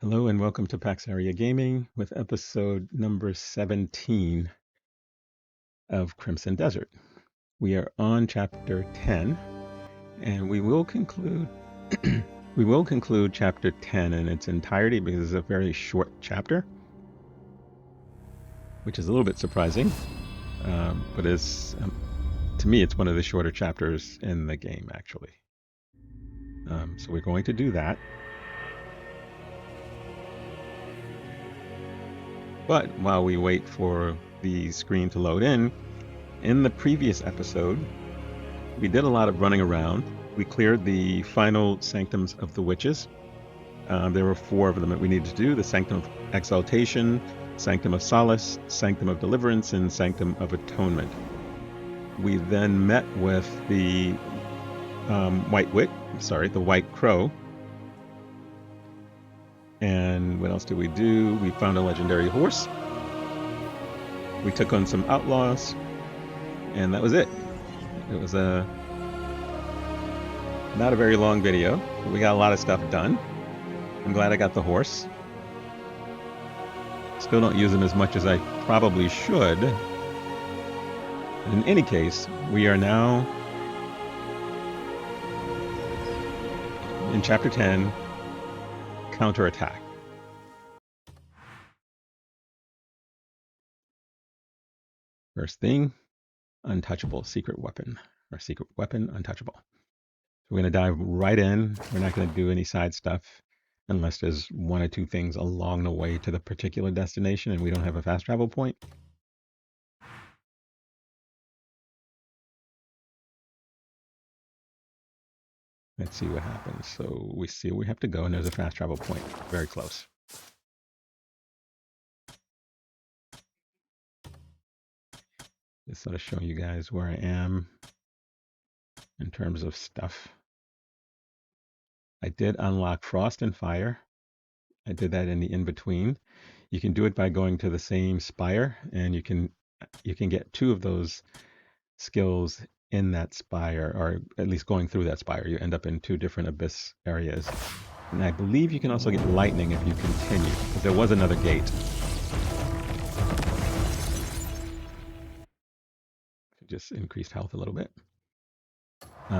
Hello and welcome to PaxAriaGaming with episode number 17 of Crimson Desert. We are on chapter 10 and we will conclude chapter 10 in its entirety because it's a very short chapter, which is a little bit surprising, but is to me it's one of the shorter chapters in the game actually. So we're going to do that. But while we wait for the screen to load in the previous episode, we did a lot of running around. We cleared the final Sanctums of the Witches. There were 4 of them that we needed to do: the Sanctum of Exaltation, Sanctum of Solace, Sanctum of Deliverance, and Sanctum of Atonement. We then met with the the White Crow. And what else did we do? We found a legendary horse. We took on some outlaws. And that was it. It was not a very long video, but we got a lot of stuff done. I'm glad I got the horse. Still don't use him as much as I probably should. But in any case, we are now in chapter 10, Counterattack. First thing, untouchable secret weapon, or secret weapon untouchable. So we're going to dive right in. We're not going to do any side stuff unless there's 1 or 2 things along the way to the particular destination and we don't have a fast travel point. Let's see what happens. So we see we have to go and there's a fast travel point very close. Just sort of showing you guys where I am in terms of stuff. I did unlock Frost and Fire. I did that in the in-between. You can do it by going to the same spire, and you can get 2 of those skills in that spire, or at least going through that spire. You end up in 2 different abyss areas. And I believe you can also get lightning if you continue, because there was another gate. Just increased health a little bit.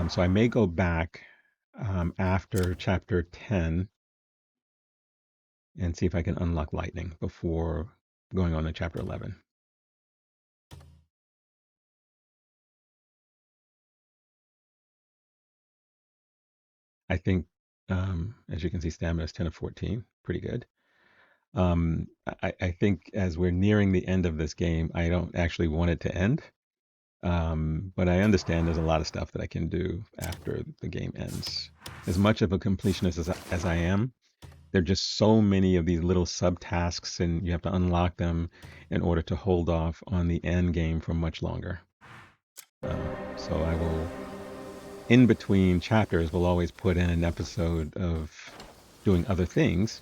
So I may go back after chapter 10 and see if I can unlock lightning before going on to chapter 11. I think, as you can see, stamina is 10 of 14, pretty good. I think as we're nearing the end of this game, I don't actually want it to end. But I understand there's a lot of stuff that I can do after the game ends. As much of a completionist as I am, there are just so many of these little subtasks, and you have to unlock them in order to hold off on the end game for much longer. So I will, in between chapters, will always put in an episode of doing other things.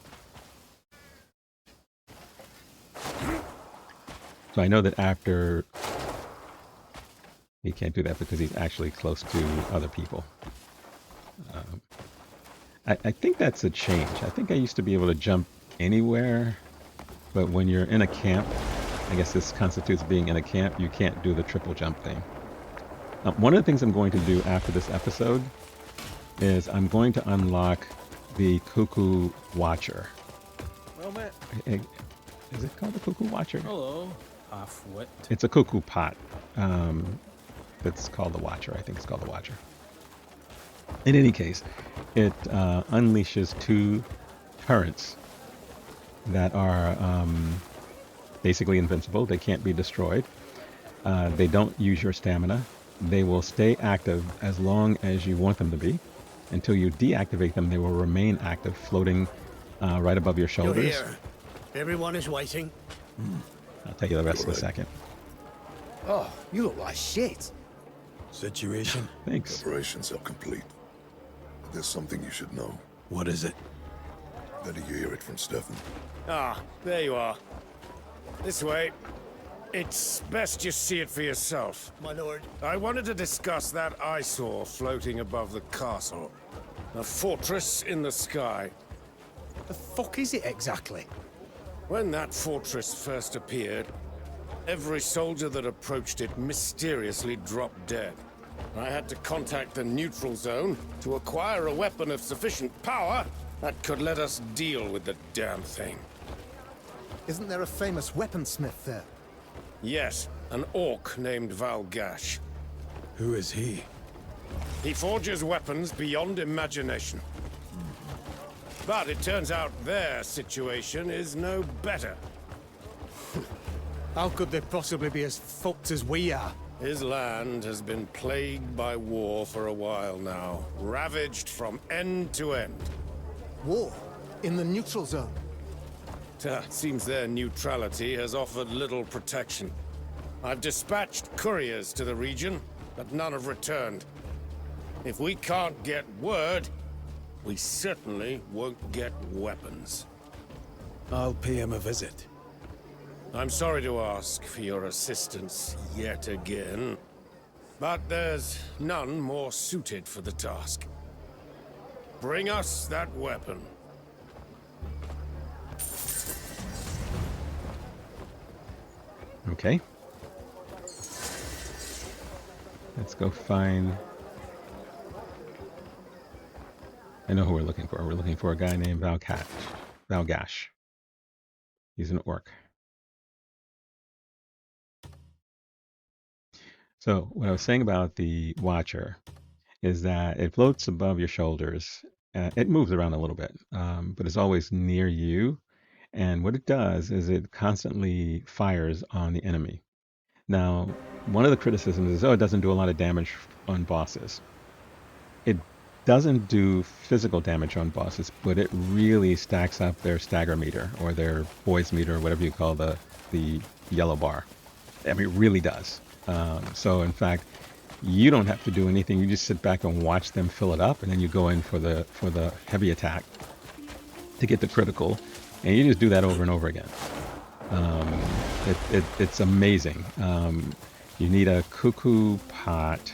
So I know that after... He can't do that because he's actually close to other people. I think that's a change. I think I used to be able to jump anywhere, but when you're in a camp, I guess this constitutes being in a camp, you can't do the triple jump thing. One of the things I'm going to do after this episode is I'm going to unlock the Cuckoo Watcher. Well met. Is it called the Cuckoo Watcher? Hello. Half-wit. It's a cuckoo pot. That's called the Watcher. I think it's called the Watcher. In any case, it unleashes 2 turrets that are basically invincible. They can't be destroyed. They don't use your stamina. They will stay active as long as you want them to be. Until you deactivate them, they will remain active, floating right above your shoulders. You're here. Everyone is waiting. I'll tell you the rest in a second. Oh, you look like shit. Situation? Thanks. Preparations are complete. There's something you should know. What is it? Better you hear it from Stefan. Ah, there you are. This way. It's best you see it for yourself. My lord. I wanted to discuss that eyesore floating above the castle. A fortress in the sky. The fuck is it exactly? When that fortress first appeared, every soldier that approached it mysteriously dropped dead. I had to contact the neutral zone to acquire a weapon of sufficient power that could let us deal with the damn thing. Isn't there a famous weaponsmith there? Yes, an orc named Valgash. Who is he? He forges weapons beyond imagination. But it turns out their situation is no better. How could they possibly be as fucked as we are? His land has been plagued by war for a while now, ravaged from end to end. War? In the neutral zone? Seems their neutrality has offered little protection. I've dispatched couriers to the region, but none have returned. If we can't get word, we certainly won't get weapons. I'll pay him a visit. I'm sorry to ask for your assistance yet again, but there's none more suited for the task. Bring us that weapon. Okay. Let's go find... I know who we're looking for. We're looking for a guy named Valgash. He's an orc. So what I was saying about the Watcher is that it floats above your shoulders. It moves around a little bit, but it's always near you. And what it does is it constantly fires on the enemy. Now, one of the criticisms is, oh, it doesn't do a lot of damage on bosses. It doesn't do physical damage on bosses, but it really stacks up their stagger meter or their poise meter or whatever you call the yellow bar. I mean, it really does. So in fact, you don't have to do anything. You just sit back and watch them fill it up, and then you go in for the heavy attack to get the critical, and you just do that over and over again. It's amazing. You need a cuckoo pot.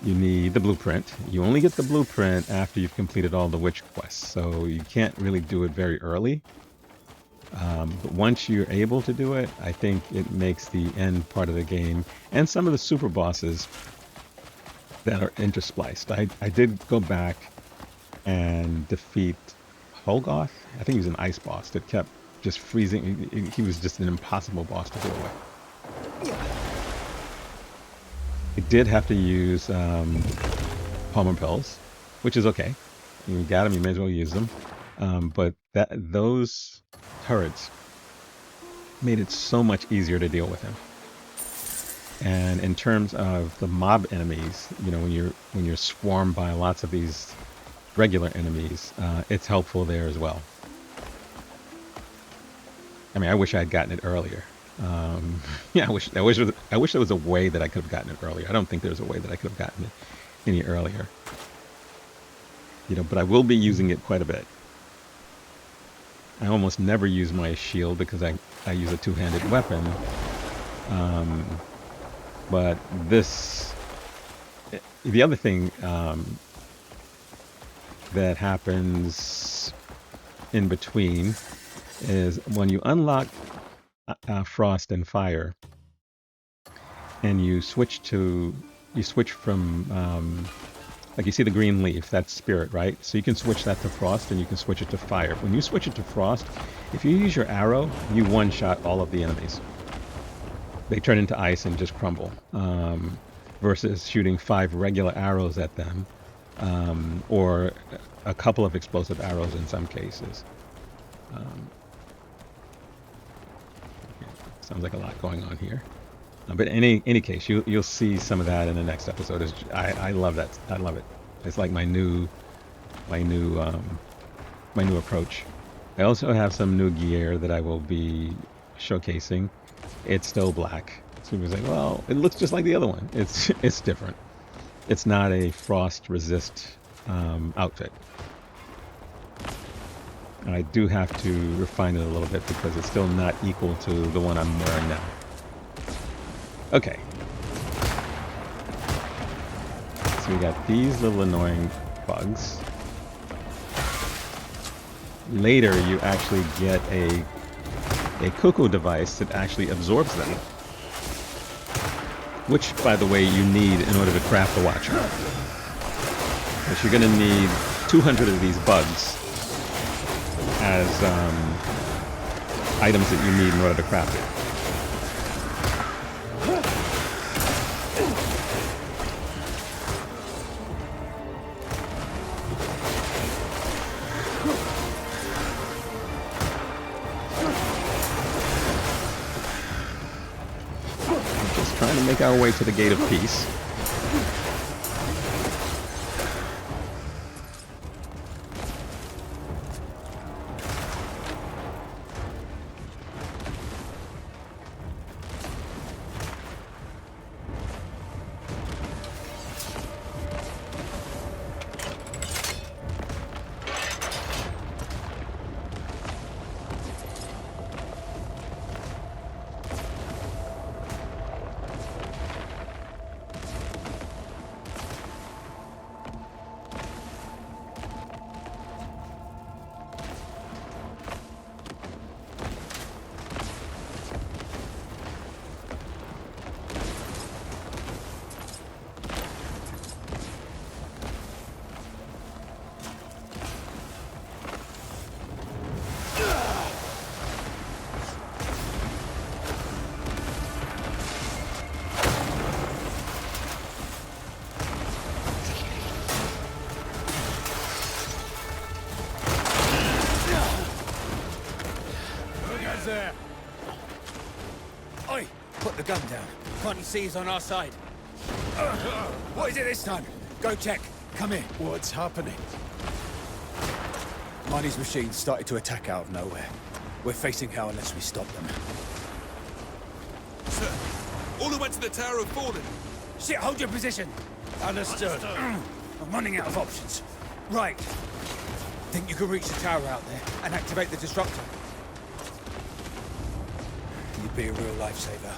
You need the blueprint. You only get the blueprint after you've completed all the witch quests, so you can't really do it very early. But once you're able to do it, I think it makes the end part of the game and some of the super bosses that are interspliced. I did go back and defeat Holgoth. I think he was an ice boss that kept just freezing. He was just an impossible boss to deal with. I did have to use Palmer Pills, which is okay. You got them, you may as well use them. But those turrets made it so much easier to deal with him. And in terms of the mob enemies, you know, when you're swarmed by lots of these regular enemies, it's helpful there as well. I mean, I wish I had gotten it earlier. Yeah, I wish there was a way that I could have gotten it earlier. I don't think there's a way that I could have gotten it any earlier. You know, but I will be using it quite a bit. I almost never use my shield because I use a two-handed weapon. But the other thing that happens in between is when you unlock Frost and Fire, and you switch from like you see the green leaf, that's Spirit, right? So you can switch that to Frost and you can switch it to Fire. When you switch it to Frost, if you use your arrow, you one-shot all of the enemies. They turn into ice and just crumble. Versus shooting 5 regular arrows at them, or a couple of explosive arrows in some cases. Sounds like a lot going on here. But in any case, you'll see some of that in the next episode. I love that. I love it. It's like my new approach. I also have some new gear that I will be showcasing. It's still black. So people's like, well, it looks just like the other one. It's different. It's not a frost resist outfit. I do have to refine it a little bit because it's still not equal to the one I'm wearing now. Okay. So we got these little annoying bugs. later you actually get a cuckoo device that actually absorbs them. Which, by the way, you need in order to craft the Watcher. Because you're going to need 200 of these bugs as items that you need in order to craft it. Just trying to make our way to the Gate of Peace. There. Oi! Put the gun down. Can't you see he's on our side? What is it this time? Go check. Come here. What's happening? Marnie's machines started to attack out of nowhere. We're facing hell unless we stop them. Sir, all who went to the tower have fallen. Shit, hold your position. Understood. I'm running out of options. Right. Think you can reach the tower out there and activate the disruptor? You'd be a real lifesaver.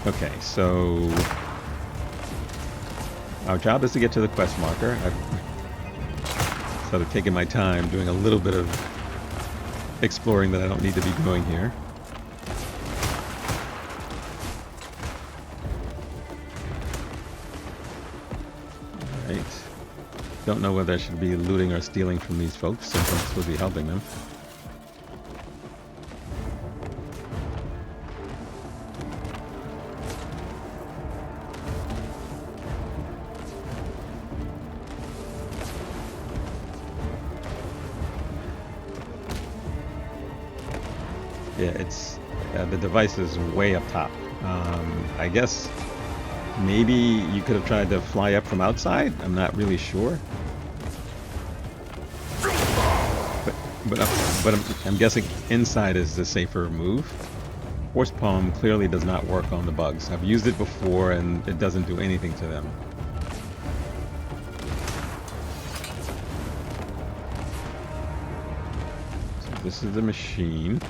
Okay, so our job is to get to the quest marker. I've sort of taken my time doing a little bit of exploring that I don't need to be doing here. Alright. Don't know whether I should be looting or stealing from these folks, since I'm supposed to be helping them. Yeah, it's the device is way up top. I guess maybe you could have tried to fly up from outside. I'm not really sure. But I'm guessing inside is the safer move. Horse palm clearly does not work on the bugs. I've used it before and it doesn't do anything to them. So this is the machine.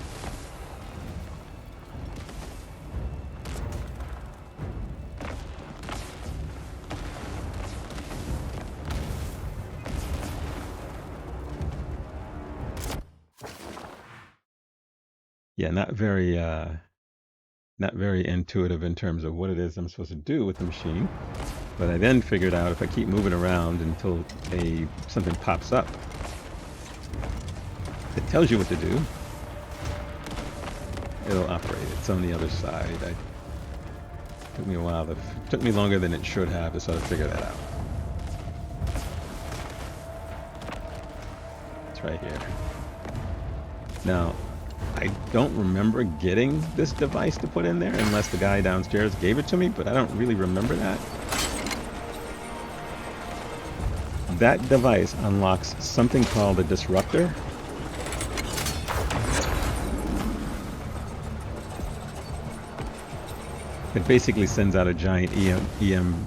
Yeah, not very intuitive in terms of what it is I'm supposed to do with the machine. But I then figured out if I keep moving around until something pops up, it tells you what to do. It'll operate. It's on the other side. Took me a while. It took me longer than it should have to sort of figure that out. It's right here. Now, I don't remember getting this device to put in there unless the guy downstairs gave it to me, but I don't really remember that. That device unlocks something called a disruptor. It basically sends out a giant EM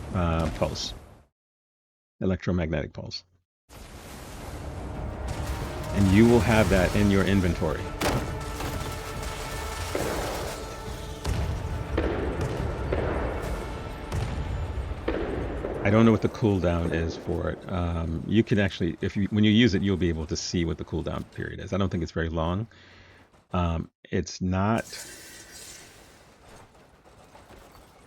pulse, electromagnetic pulse. And you will have that in your inventory. I don't know what the cooldown is for it. You can actually, when you use it, you'll be able to see what the cooldown period is. I don't think it's very long. It's not.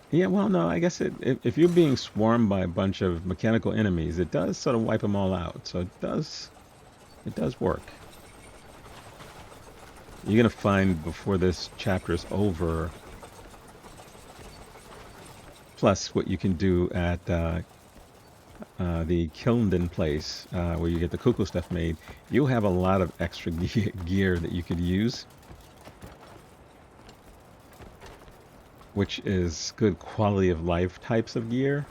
Yeah, well, no, I guess if you're being swarmed by a bunch of mechanical enemies, it does sort of wipe them all out. So it does work. You're gonna find before this chapter is over. Plus, what you can do at the Kilnden place, where you get the cuckoo stuff made, you'll have a lot of extra gear that you could use, which is good quality of life types of gear.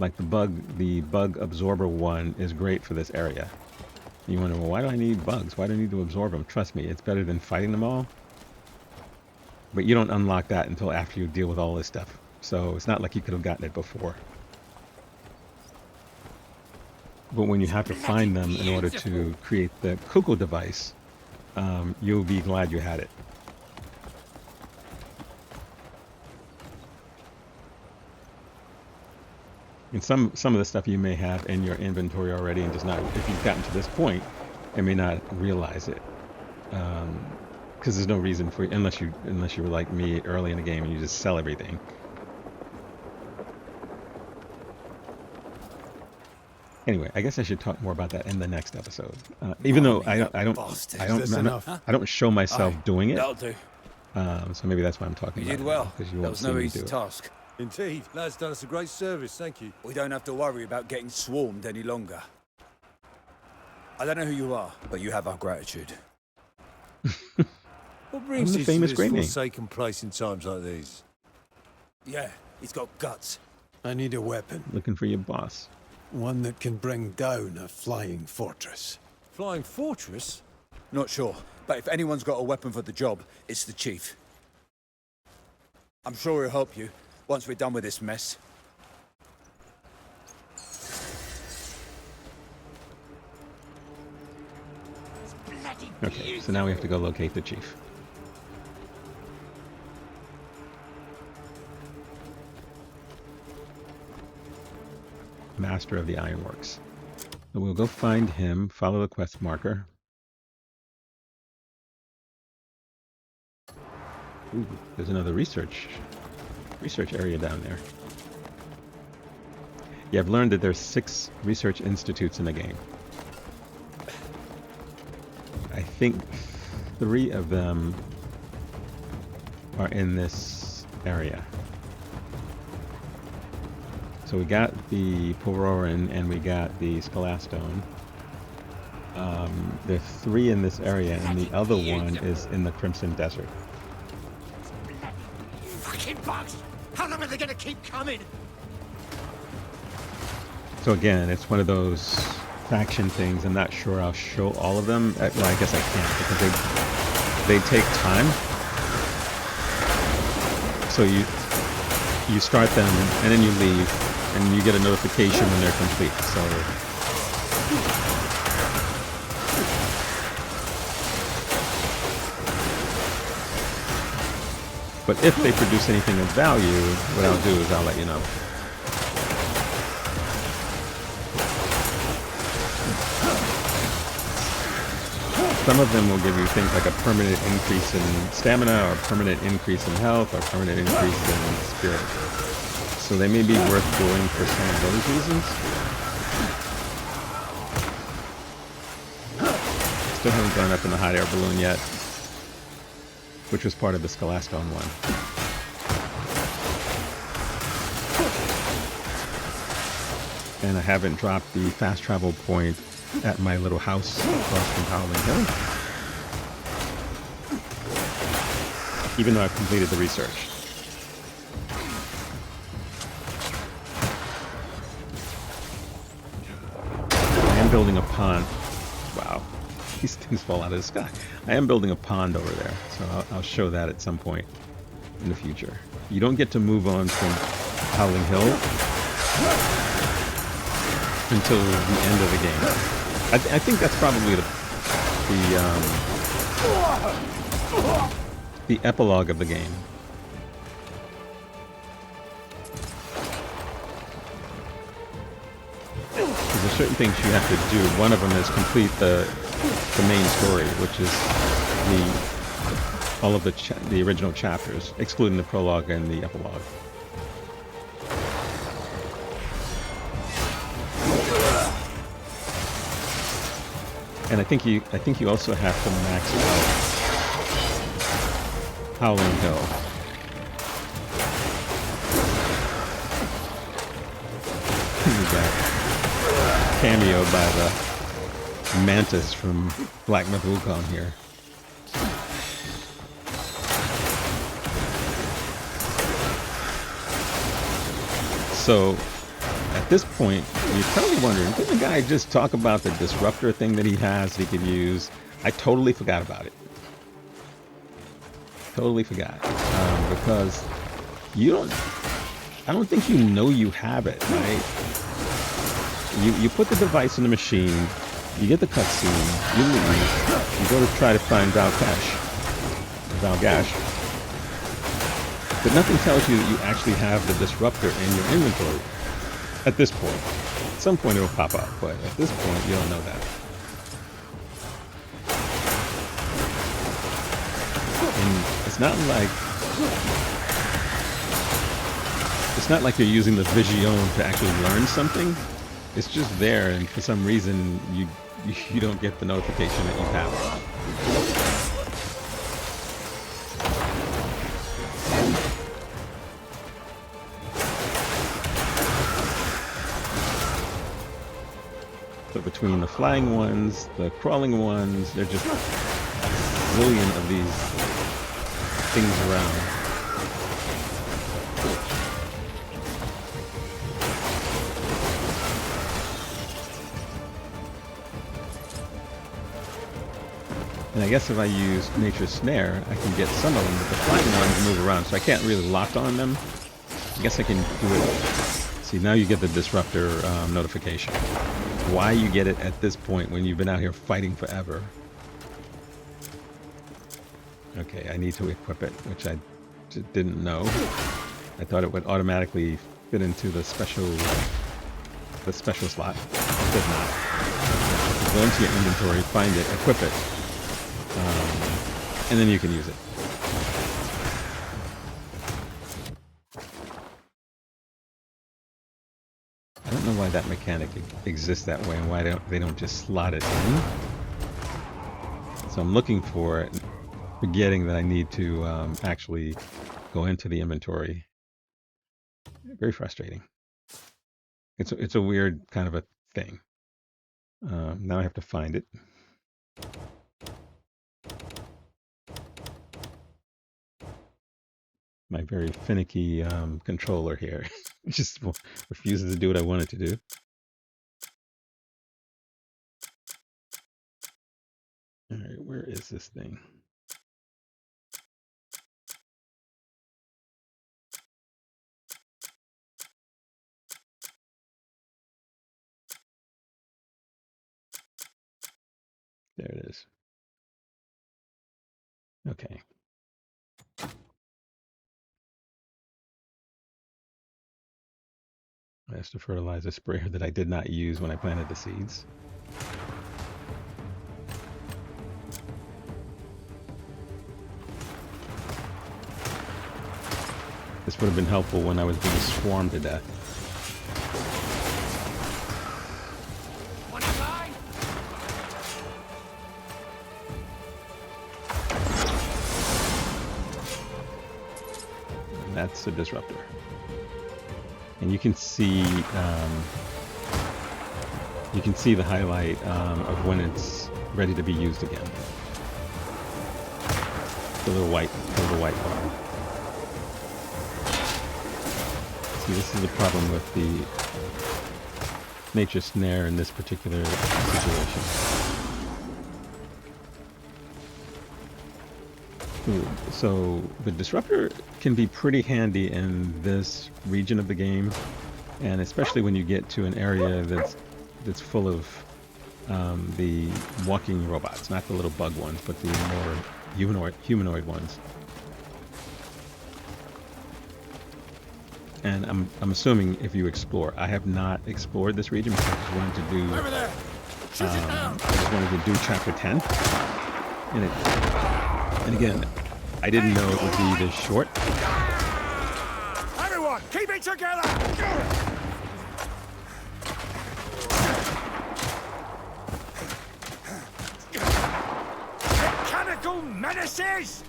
Like the bug absorber one is great for this area. You wonder, well, why do I need bugs? Why do I need to absorb them? Trust me, it's better than fighting them all. But you don't unlock that until after you deal with all this stuff. So it's not like you could have gotten it before. But when you have to find them in order to create the cuckoo device, you'll be glad you had it. And some of the stuff you may have in your inventory already, and just not, if you've gotten to this point, and may not realize it, because there's no reason for you, unless you were like me early in the game and you just sell everything. Anyway, I guess I should talk more about that in the next episode. Even though I don't show myself doing it. That'll do. So maybe that's why I'm talking about it. You did well. Because you That won't was see no me easy do it. task. Indeed. Lad's done us a great service, thank you. We don't have to worry about getting swarmed any longer. I don't know who you are, but you have our gratitude. What brings the you famous to great this name. forsaken place in times like these? Yeah, he's got guts. I need a weapon. Looking for your boss. One that can bring down a flying fortress. Flying fortress? Not sure, but if anyone's got a weapon for the job, it's the chief. I'm sure he'll help you once we're done with this mess. Okay, so now we have to go locate the chief. Master of the Ironworks. So we'll go find him, follow the quest marker. Ooh, there's another research area down there. Yeah, I've learned that there's 6 research institutes in the game. I think 3 of them are in this area. So we got the Pororan and we got the Scalastone. There's 3 in this area, and the other one is in the Crimson Desert. Fucking bugs! How long are they gonna keep coming? So again, it's one of those faction things. I'm not sure I'll show all of them. Well, I guess I can't because they take time. So you start them and then you leave and you get a notification when they're complete. So but if they produce anything of value, what I'll do is I'll let you know. some of them will give you things like a permanent increase in stamina, or a permanent increase in health, or a permanent increase in spirit. So they may be worth doing for some of those reasons. Still haven't gone up in the hot air balloon yet, which was part of the Skelastone one. And I haven't dropped the fast travel point at my little house across from Howling Hill, even though I've completed the research. I am building a pond. Wow, these things fall out of the sky. I am building a pond over there, so I'll show that at some point in the future. You don't get to move on from Howling Hill until the end of the game. I think that's probably the epilogue of the game. There's certain things you have to do. One of them is complete the main story, which is all of the original chapters, excluding the prologue and the epilogue. And I think you also have to max out Howling Hill. We got cameoed by the mantis from Black Myth Wukong here. So at this point, you're probably wondering, didn't the guy just talk about the disruptor thing that he has that he could use? I totally forgot about it. Totally forgot. Because I don't think you know you have it, right? You put the device in the machine, you get the cutscene, you leave, you go to try to find Valgash, but nothing tells you that you actually have the disruptor in your inventory. At this point. At some point it'll pop up, but at this point you don't know that. And it's not like you're using the Vision to actually learn something. It's just there, and for some reason you don't get the notification that you have it. But between the flying ones, the crawling ones, there's just a zillion of these things around. And I guess if I use Nature's Snare, I can get some of them, but the flying ones move around, so I can't really lock on them. I guess I can do it. See, now you get the disruptor notification. Why you get it at this point when you've been out here fighting forever. Okay, I need to equip it, which I didn't know. I thought it would automatically fit into the special slot. It does not. Go into your inventory, find it, equip it, and then you can use it. I don't know why that mechanic exists that way and why they don't just slot it in. So I'm looking for it, forgetting that I need to actually go into the inventory. Very frustrating. It's a weird kind of a thing. Now I have to find it. My very finicky controller here just refuses to do what I want it to do. All right, where is this thing? There it is. Okay. That's the fertilizer sprayer that I did not use when I planted the seeds. This would have been helpful when I was being swarmed to death. And that's the disruptor. And you can see the highlight of when it's ready to be used again. The little white bar. See, this is the problem with the nature snare in this particular situation. So the disruptor can be pretty handy in this region of the game, and especially when you get to an area that's full of the walking robots, not the little bug ones, but the more humanoid ones. And I'm assuming if you explore, I have not explored this region because I just wanted to do Over there. Shoot it down. I just wanted to do chapter 10, and again, I didn't know it would be this short. Everyone, keep it together. Mechanical menaces.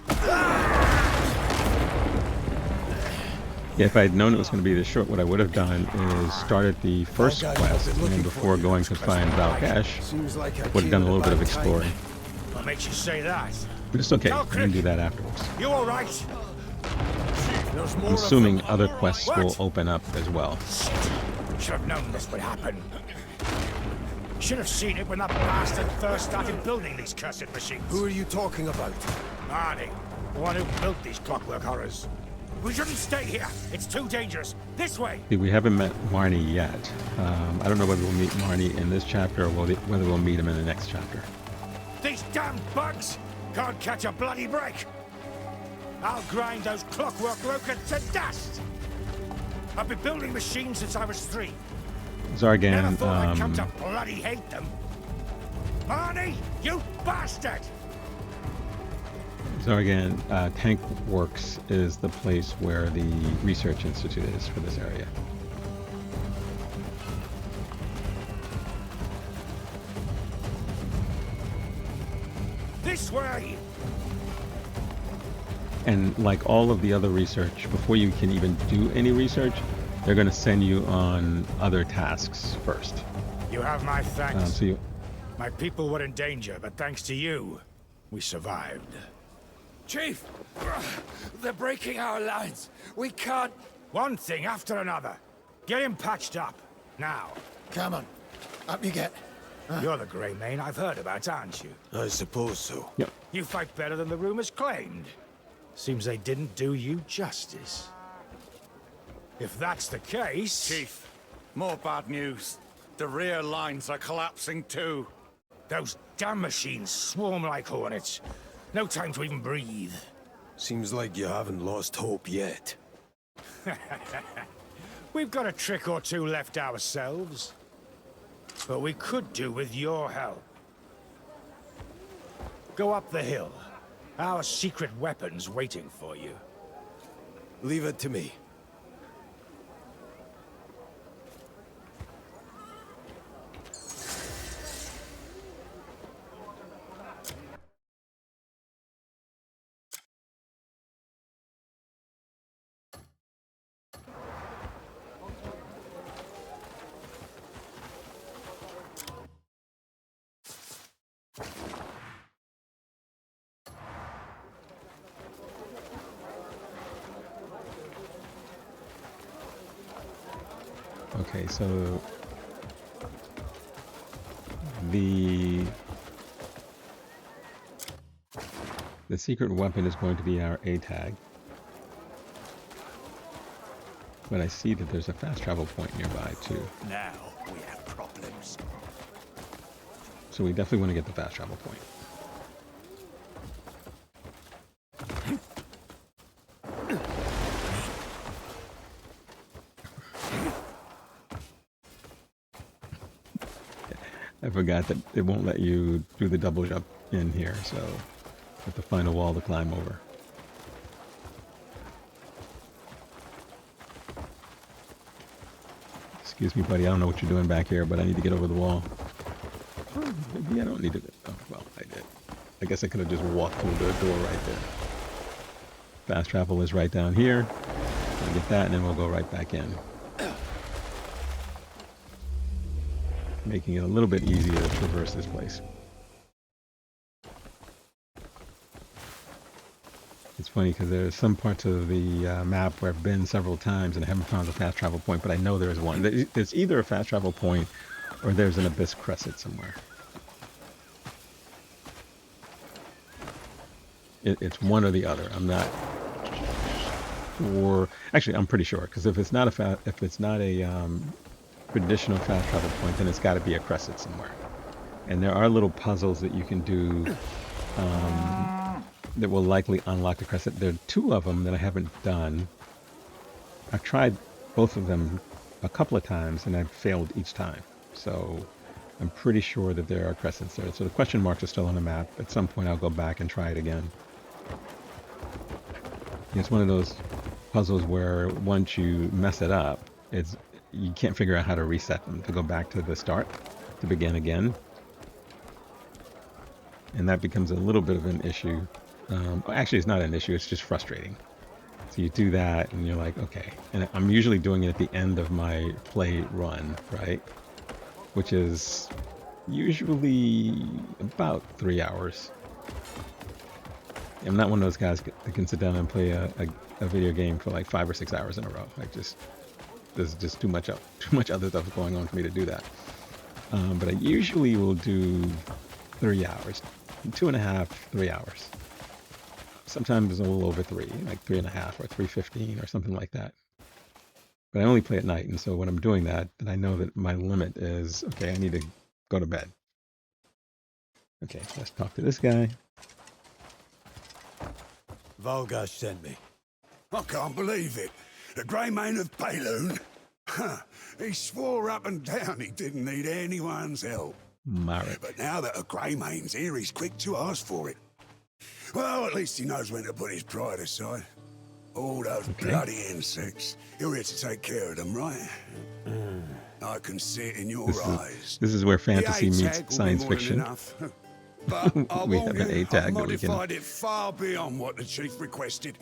Yeah, if I had known it was going to be this short, what I would have done is started the first quest, and before going to find Valgash, would have done a little bit of exploring. What makes you say that? But it's okay, we can do that afterwards. You all right? I'm assuming other quests will open up as well. Should have known this would happen. Should have seen it when that bastard first started building these cursed machines. Who are you talking about? Marty, the one who built these clockwork horrors. We shouldn't stay here. It's too dangerous. This way. See, we haven't met Marnie yet. I don't know whether we'll meet Marnie in this chapter or whether we'll meet him in the next chapter. These damn bugs can't catch a bloody break. I'll grind those clockwork rockets to dust. I've been building machines since I was 3. Never Zargan, thought I'd come to bloody hate them. Marnie, you bastard! Zargan, Tank Works is the place where the research institute is for this area. This way! And like all of the other research, before you can even do any research, they're going to send you on other tasks first. You have my thanks. So My people were in danger, but thanks to you, we survived. Chief! They're breaking our lines. We can't... One thing after another. Get him patched up. Now. Come on. Up you get. You're the Grey Mane I've heard about, aren't you? I suppose so. Yep. You fight better than the rumors claimed. Seems they didn't do you justice. If that's the case... Chief, more bad news. The rear lines are collapsing too. Those damn machines swarm like hornets. No time to even breathe. Seems like you haven't lost hope yet. We've got a trick or two left ourselves. But we could do with your help. Go up the hill. Our secret weapon's waiting for you. Leave it to me. Okay, so the secret weapon is going to be our A tag. But I see that there's a fast travel point nearby too. Now we have problems. So we definitely want to get the fast travel point. I forgot that it won't let you do the double jump in here, so you have to find a wall to climb over. Excuse me, buddy. I don't know what you're doing back here, but I need to get over the wall. Oh, maybe I don't need to. Oh, well, I did. I guess I could have just walked through the door right there. Fast travel is right down here. I'll get that, and then we'll go right back in. Making it a little bit easier to traverse this place. It's funny because there's some parts of the map where I've been several times and I haven't found a fast travel point, but I know there's one. There's either a fast travel point or there's an abyss crescent somewhere. It's one or the other. I'm not sure. Actually, I'm pretty sure because if it's not a traditional fast travel point, then it's got to be a crescent somewhere. And there are little puzzles that you can do. That will likely unlock the crescent. There are two of them that I haven't done. I've tried both of them a couple of times and I've failed each time. So I'm pretty sure that there are crescents there. So the question marks are still on the map. At some point I'll go back and try it again. It's one of those puzzles where once you mess it up, you can't figure out how to reset them, to go back to the start, to begin again. And that becomes a little bit of an issue. Actually, it's not an issue, it's just frustrating. So you do that and you're like, okay. And I'm usually doing it at the end of my play run, right? Which is usually about 3 hours. I'm not one of those guys that can sit down and play a video game for like 5 or 6 hours in a row. Like there's just too much other stuff going on for me to do that. But I usually will do 3 hours, 2.5, 3 hours. Sometimes a little over 3, like 3.5 or 3:15 or something like that. But I only play at night, and so when I'm doing that, then I know that my limit is, okay, I need to go to bed. Okay, let's talk to this guy. Valgash sent me. I can't believe it. The Grey Mane of Paloon? Huh. He swore up and down he didn't need anyone's help. Marek. But now that a Grey Mane's here, he's quick to ask for it. Well, at least he knows when to put his pride aside. All those bloody insects. You're here to take care of them, right? I can see it in your eyes. This is where fantasy meets science fiction. But I We warn have an you, A-tag I've that we can... modified it far beyond what the chief requested.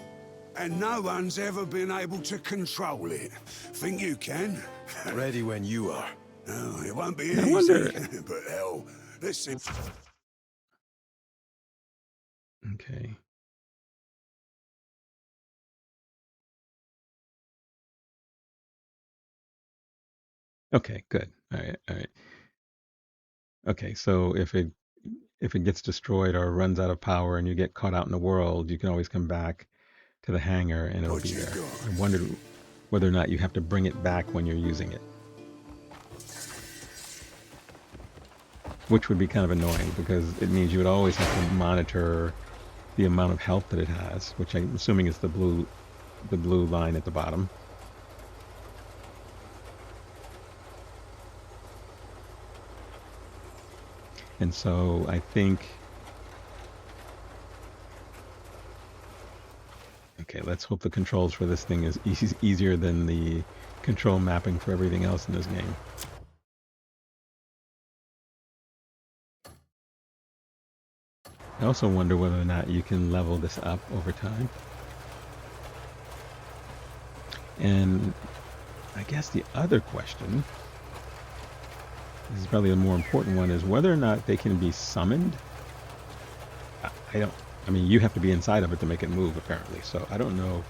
And no one's ever been able to control it. Think you can? Ready when you are. No, it won't be I easy. wonder... But hell, listen. Okay. Okay, good. All right. Okay, so if it gets destroyed or runs out of power and you get caught out in the world, you can always come back to the hangar and it'll be there. I wondered whether or not you have to bring it back when you're using it. Which would be kind of annoying because it means you would always have to monitor the amount of health that it has, which I'm assuming is the blue line at the bottom. And so I think, okay, let's hope the controls for this thing is easier than the control mapping for everything else in this game. I also wonder whether or not you can level this up over time. And I guess the other question, this is probably the more important one, is whether or not they can be summoned. I mean, you have to be inside of it to make it move, apparently. So I don't know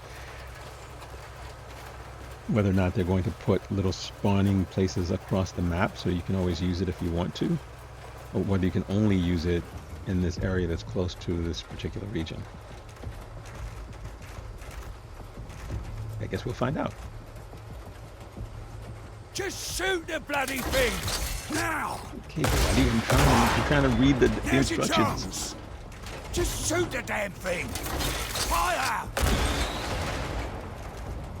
whether or not they're going to put little spawning places across the map so you can always use it if you want to, or whether you can only use it in this area that's close to this particular region. I guess we'll find out. Just shoot the bloody thing! Now! Okay, buddy, I'm trying to read the instructions. Just shoot the damn thing! Fire!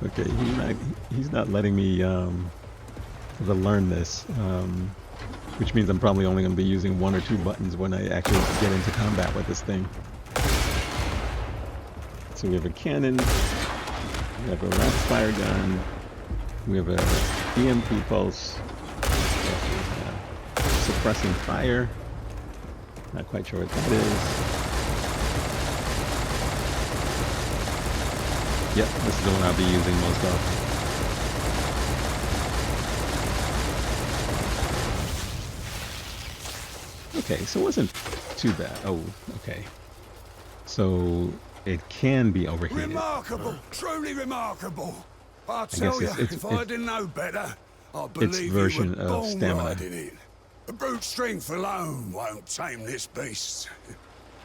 Okay, he's not letting me learn this, which means I'm probably only going to be using 1 or 2 buttons when I actually get into combat with this thing. So we have a cannon, we have a rapid fire gun, we have a EMP pulse. Suppressing fire. Not quite sure what that is. Yep, this is the one I'll be using most often. Okay, so it wasn't too bad. Oh, okay. So it can be overheated. Remarkable, truly remarkable. I'll tell you, if I didn't know better, I believe you version were of born stamina. riding it. The brute strength alone won't tame this beast.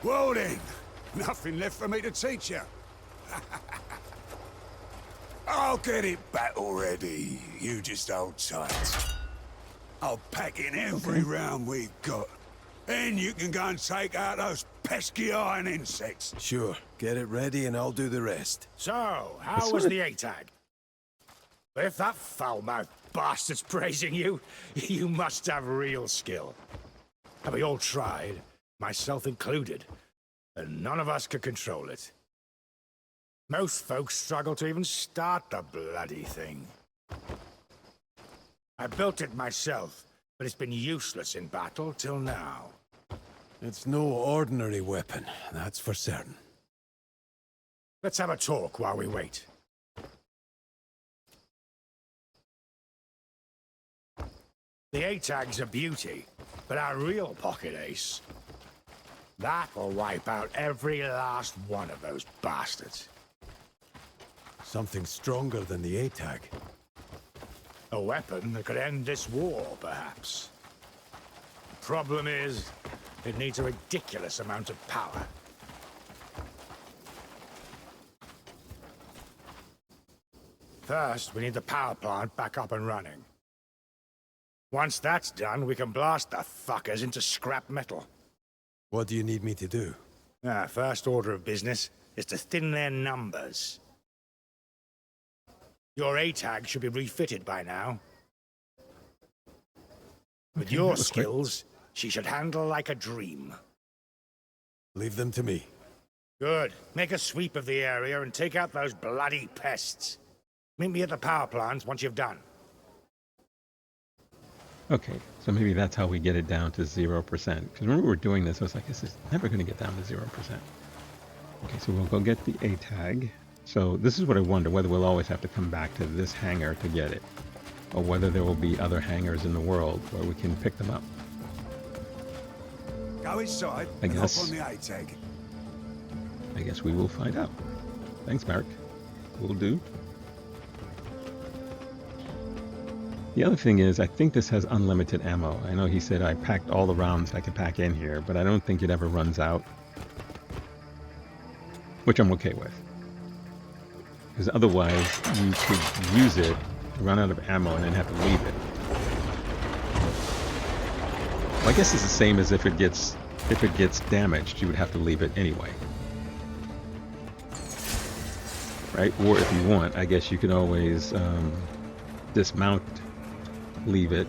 Well then, nothing left for me to teach you. I'll get it back already. You just hold tight. I'll pack in every round we've got. Then you can go and take out those pesky iron insects. Sure. Get it ready and I'll do the rest. So, how was the ATAG? If that foul-mouthed bastard's praising you, you must have real skill. And we all tried, myself included, and none of us could control it. Most folks struggle to even start the bloody thing. I built it myself, but it's been useless in battle till now. It's no ordinary weapon, that's for certain. Let's have a talk while we wait. The ATAG's a beauty, but our real pocket ace, that will wipe out every last one of those bastards. Something stronger than the ATAG. A weapon that could end this war, perhaps. The problem is, it needs a ridiculous amount of power. First, we need the power plant back up and running. Once that's done, we can blast the fuckers into scrap metal. What do you need me to do? First order of business is to thin their numbers. Your ATAG should be refitted by now. With your skills, she should handle like a dream. Leave them to me. Good. Make a sweep of the area and take out those bloody pests. Meet me at the power plant once you've done. Okay, so maybe that's how we get it down to 0%. Because when we were doing this, I was like, this is never going to get down to 0%. Okay, so we'll go get the ATAG. So this is what I wonder, whether we'll always have to come back to this hangar to get it. Or whether there will be other hangars in the world where we can pick them up. Go inside and hop on the ATAG. I guess we will find out. Thanks, Mark. Will do. The other thing is, I think this has unlimited ammo. I know he said I packed all the rounds I could pack in here, but I don't think it ever runs out. Which I'm okay with. Because otherwise, you could use it, run out of ammo, and then have to leave it. Well, I guess it's the same as if it gets damaged, you would have to leave it anyway. Right? Or if you want, I guess you can always dismount, leave it,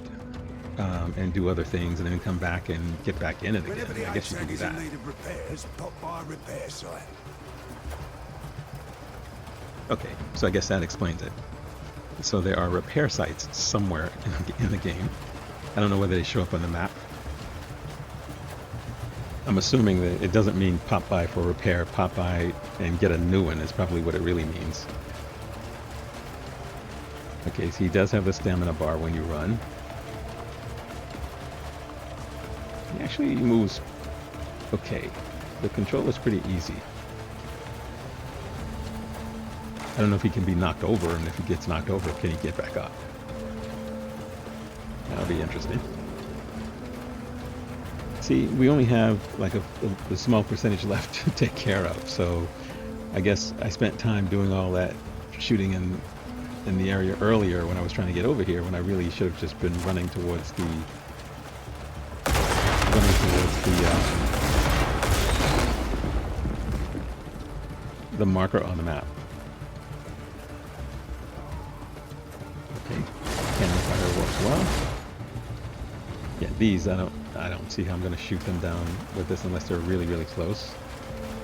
and do other things, and then come back and get back in it again. I guess you can do that. In need of repairs, pop by a repair site. Okay, so I guess that explains it. So there are repair sites somewhere in the game. I don't know whether they show up on the map. I'm assuming that it doesn't mean pop by for repair, pop by and get a new one is probably what it really means. Okay, so he does have the stamina bar when you run. He actually moves okay. The controller's pretty easy. I don't know if he can be knocked over, and if he gets knocked over, can he get back up? That'll be interesting. See, we only have like a small percentage left to take care of, so I guess I spent time doing all that shooting in the area earlier when I was trying to get over here, when I really should have just been running towards the marker on the map. Okay, cannon fire works well. Yeah, these I don't see how I'm going to shoot them down with this unless they're really, really close.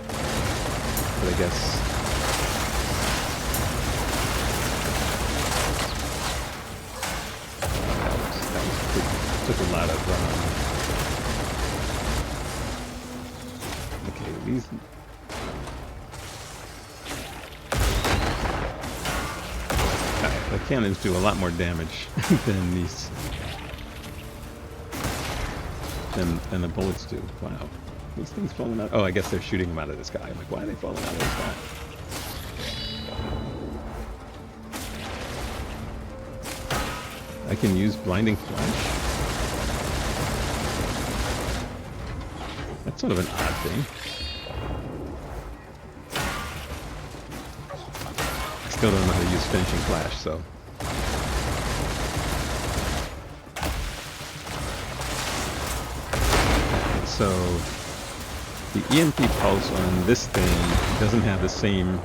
But I guess took a lot of okay, these the cannons do a lot more damage than these than the bullets do. Wow. These things falling out. Oh, I guess they're shooting them out of the sky. I'm like, why are they falling out of the sky? I can use blinding flash. That's sort of an odd thing. I still don't know how to use finishing flash, so. So the EMP pulse on this thing doesn't have the same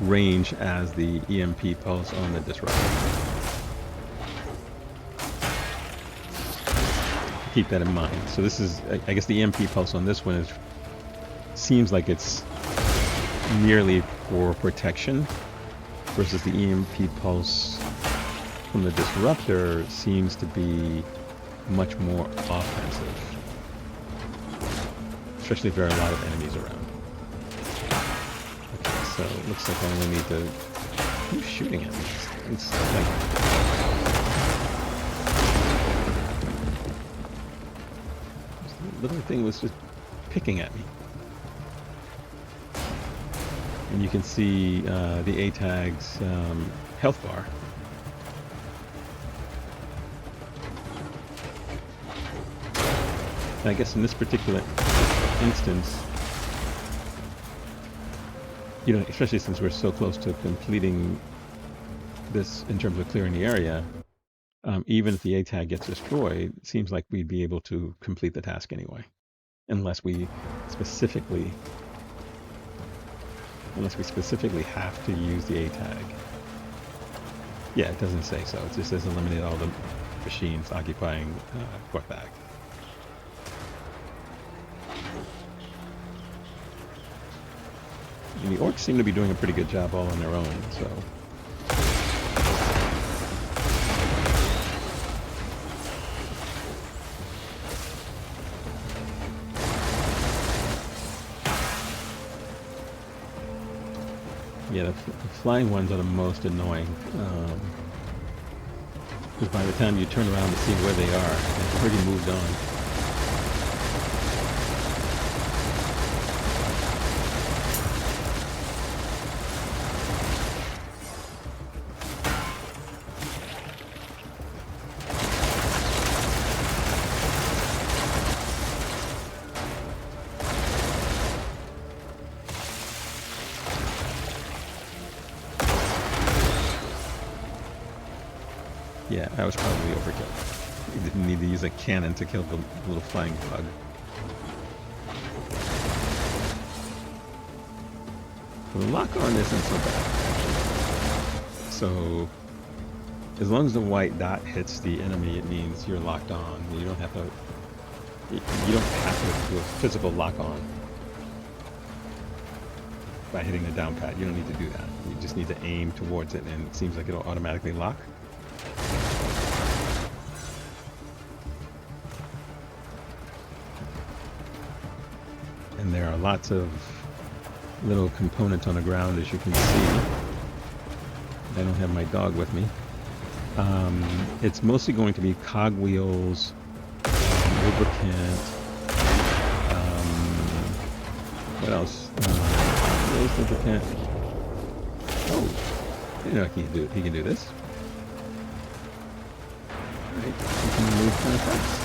range as the EMP pulse on the disruptor. Keep that in mind. So this is, I guess the EMP pulse on this one seems like it's merely for protection, versus the EMP pulse from the disruptor seems to be much more offensive. Especially if there are a lot of enemies around. Okay, so it looks like I only need to... Who's shooting at me? It's like... This little thing was just picking at me. And you can see the A-Tag's health bar. And I guess in this particular instance, you know, especially since we're so close to completing this in terms of clearing the area, even if the A-Tag gets destroyed, it seems like we'd be able to complete the task anyway, unless we specifically have to use the A-Tag. Yeah, it doesn't say so. It just says eliminate all the machines occupying Orc Valgash. And the orcs seem to be doing a pretty good job all on their own, so... Yeah, the flying ones are the most annoying. Because by the time you turn around to see where they are, they've already moved on. Yeah, I was probably overkill. You didn't need to use a cannon to kill the little flying bug. The lock-on isn't so bad, actually. So, as long as the white dot hits the enemy, it means you're locked on. You don't have to do a physical lock-on by hitting the down pad. You don't need to do that. You just need to aim towards it, and it seems like it'll automatically lock. And there are lots of little components on the ground, as you can see. I don't have my dog with me. It's mostly going to be cogwheels, lubricant, what else? Wheels, lubricant. Oh, I didn't know he can do this. Alright, he can move kind of fast.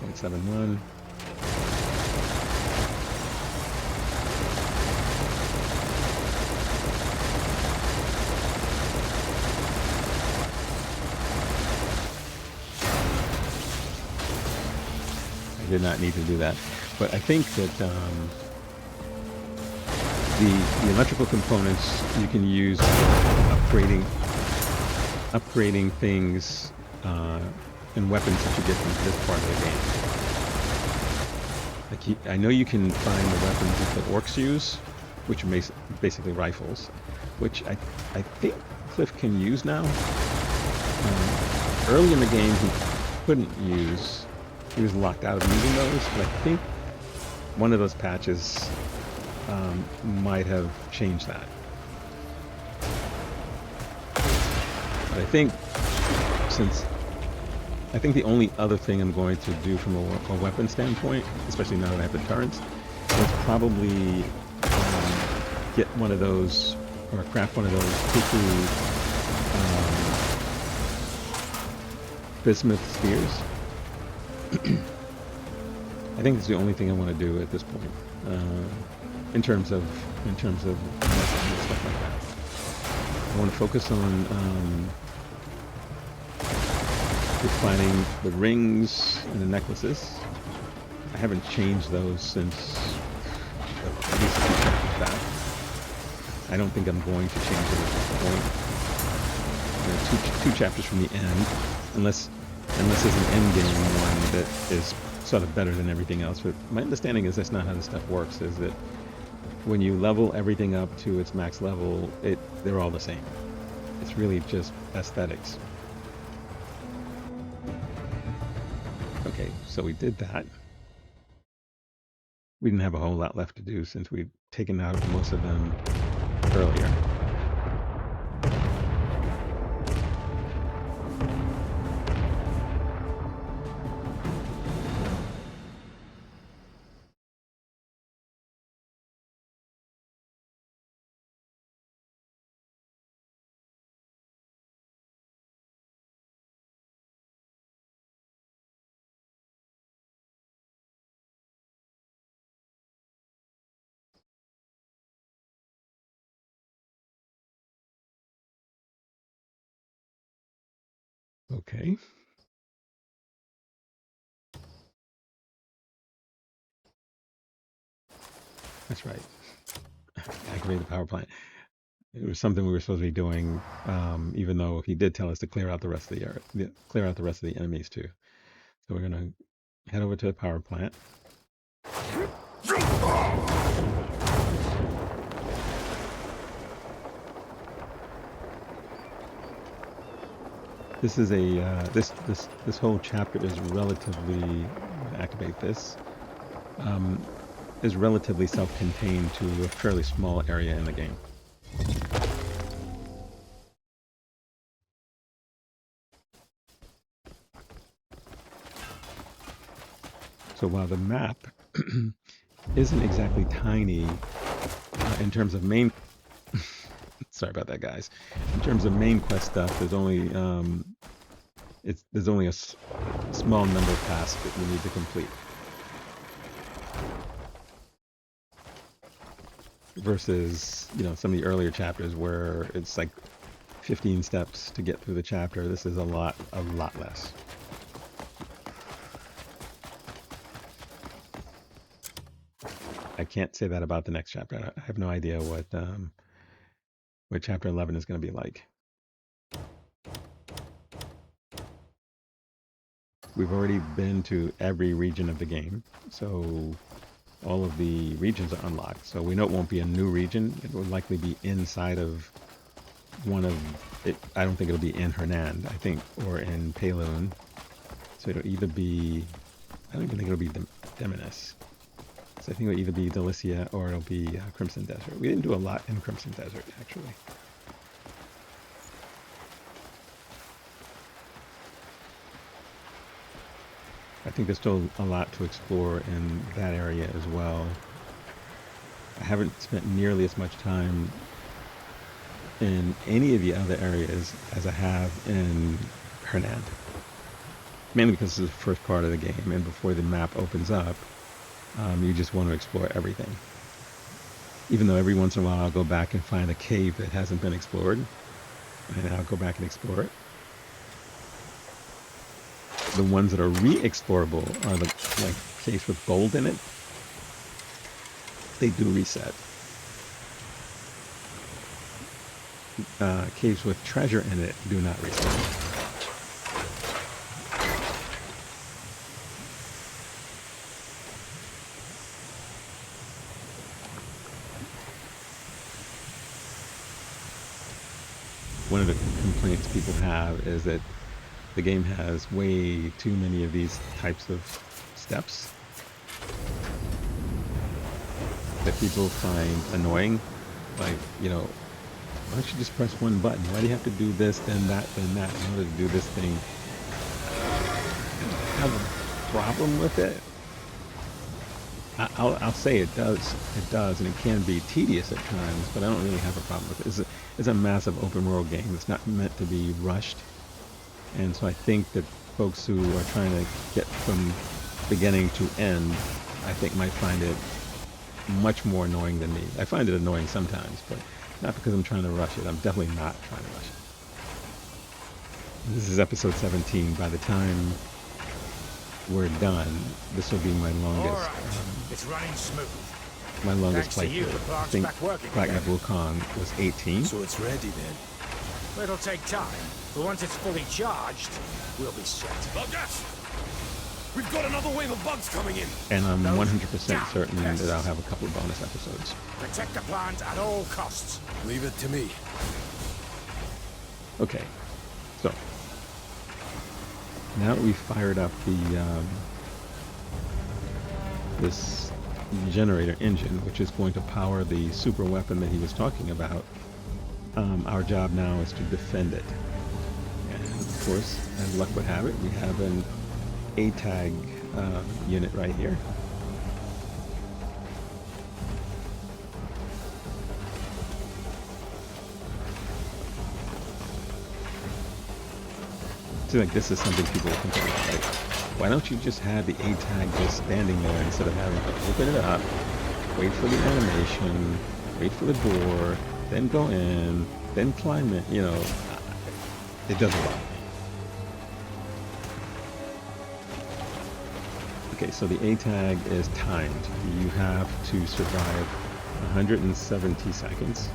2.71. I did not need to do that, but I think that the electrical components you can use for upgrading things and weapons that you get from this part of the game. Like I know you can find the weapons that the orcs use, which are basically rifles, which I think Kliff can use now. Early in the game, he couldn't use. He was locked out of using those, but I think one of those patches might have changed that. But I think the only other thing I'm going to do from a weapon standpoint, especially now that I have the turrets, is probably get one of those, or craft one of those cuckoo bismuth spears. I think it's the only thing I want to do at this point, in terms of stuff like that. I want to focus on refining the rings and the necklaces. I haven't changed those since at least a few chapters back. I don't think I'm going to change it at this point. You know, two chapters from the end, unless there's an end game one that is sort of better than everything else. But my understanding is that's not how this stuff works. Is that when you level everything up to its max level, they're all the same. It's really just aesthetics. Okay, so we did that. We didn't have a whole lot left to do since we'd taken out most of them earlier. Okay. That's right. Activate the power plant. It was something we were supposed to be doing, even though he did tell us to clear out the rest of the area, clear out the rest of the enemies too. So we're gonna head over to the power plant. This is a this whole chapter is relatively, activate this, is relatively self-contained to a fairly small area in the game. So while the map isn't exactly tiny in terms of main sorry about that, guys. In terms of main quest stuff, there's only there's only a small number of tasks that you need to complete. Versus, you know, some of the earlier chapters where it's like 15 steps to get through the chapter. This is a lot less. I can't say that about the next chapter. I have no idea what chapter 11 is going to be like. We've already been to every region of the game, so all of the regions are unlocked. So we know it won't be a new region. It will likely be inside of one of it. I don't think it'll be in Hernand, I think, or in Payloon. So it'll either be, I don't even think it'll be Demonis. So I think it'll either be Delicia or it'll be Crimson Desert. We didn't do a lot in Crimson Desert, actually. I think there's still a lot to explore in that area as well. I haven't spent nearly as much time in any of the other areas as I have in Hernand. Mainly because this is the first part of the game, and before the map opens up, you just want to explore everything. Even though every once in a while I'll go back and find a cave that hasn't been explored, and I'll go back and explore it. The ones that are re-explorable are the like caves with gold in it. They do reset. Caves with treasure in it do not reset. one of the complaints people have is that the game has way too many of these types of steps that people find annoying. Like, you know, why don't you just press one button? Why do you have to do this, then that in order to do this thing? I have a problem with it. I'll say it does, and it can be tedious at times, but I don't really have a problem with it. It's a massive open world game. It's not meant to be rushed. And so I think that folks who are trying to get from beginning to end, I think might find it much more annoying than me. I find it annoying sometimes, but not because I'm trying to rush it. I'm definitely not trying to rush it. This is episode 17. By the time we're done, this will be my longest. It's running smooth. My longest Thanks to you, playthrough. the I plant's think back working Black again. Knight Wukong was 18. So it's ready then. It'll take time, but once it's fully charged, we'll be set. Valgash! We've got another wave of bugs coming in. And I'm 100% certain that I'll have a couple of bonus episodes. Protect the plant at all costs. Leave it to me. Okay, so now that we've fired up the this generator engine, which is going to power the super weapon that he was talking about, our job now is to defend it. And of course, as luck would have it, we have an A-tag unit right here. So like this is something people complain about. Like, why don't you just have the A-tag just standing there instead of having to open it up, wait for the animation, wait for the door, then go in, then climb it? You know, it doesn't bother me. Okay, so the A-tag is timed. You have to survive 170 seconds.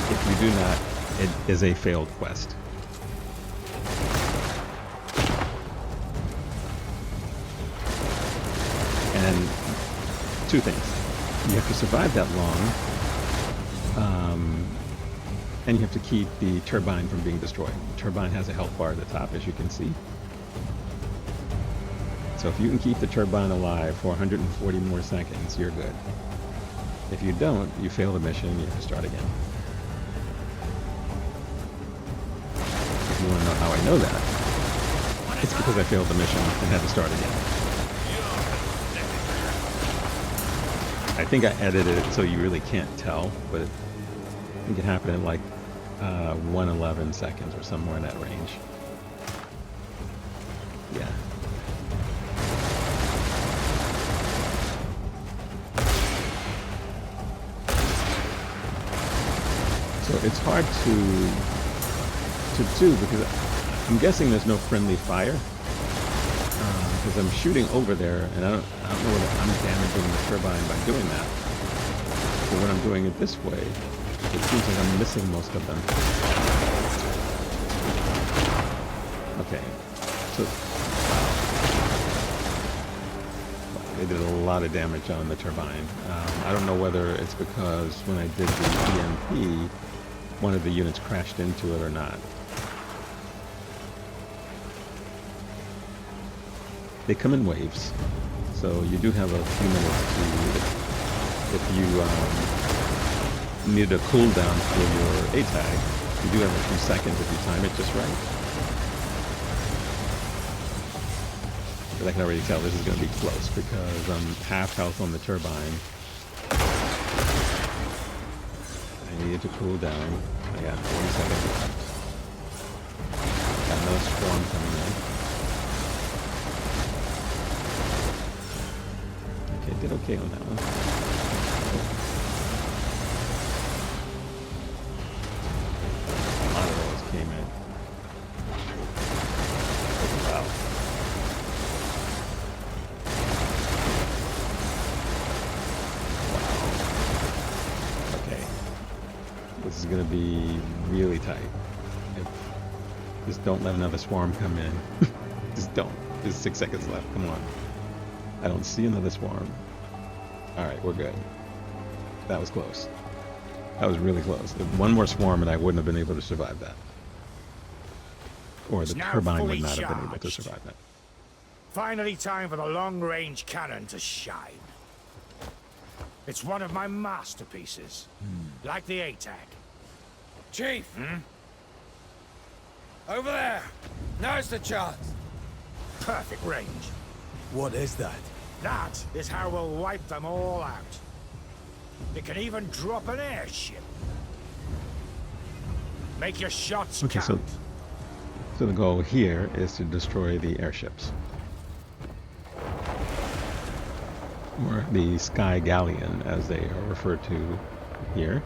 If you do not, it is a failed quest. And two things. You have to survive that long, and you have to keep the turbine from being destroyed. The turbine has a health bar at the top, as you can see. So if you can keep the turbine alive for 140 more seconds, you're good. If you don't, you fail the mission and you have to start again. If you want to know how I know that, it's because I failed the mission and had to start again. I think I edited it so you really can't tell, but I think it happened in like 111 seconds or somewhere in that range. Yeah. So it's hard to do because I'm guessing there's no friendly fire. Because I'm shooting over there, and I don't know whether I'm damaging the turbine by doing that. But when I'm doing it this way, it seems like I'm missing most of them. Okay, so wow. They did a lot of damage on the turbine. I don't know whether it's because when I did the EMP, one of the units crashed into it or not. They come in waves, so you do have a few minutes to, if you need a cooldown for your A-tag, you do have a few seconds if you time it just right. But I can already tell this is going to be close because I'm half health on the turbine. I need to cool down. I got 40 seconds left. Got another storm coming in. Did okay on that one. A lot of those came in. Wow. Wow. Okay. This is going to be really tight. Just don't let another swarm come in. Just don't. There's 6 seconds left. Come on. I don't see another swarm. Alright, we're good. That was close. That was really close. One more swarm and I wouldn't have been able to survive that. Or the turbine would not have been able to survive that. Finally time for the long-range cannon to shine. It's one of my masterpieces. Like the ATAC. Chief! Over there! Now's the chance! Perfect range. What is that? That is how we'll wipe them all out. It can even drop an airship. Make your shots Okay, count. so the goal here is to destroy the airships. Or the Sky Galleon, as they are referred to here.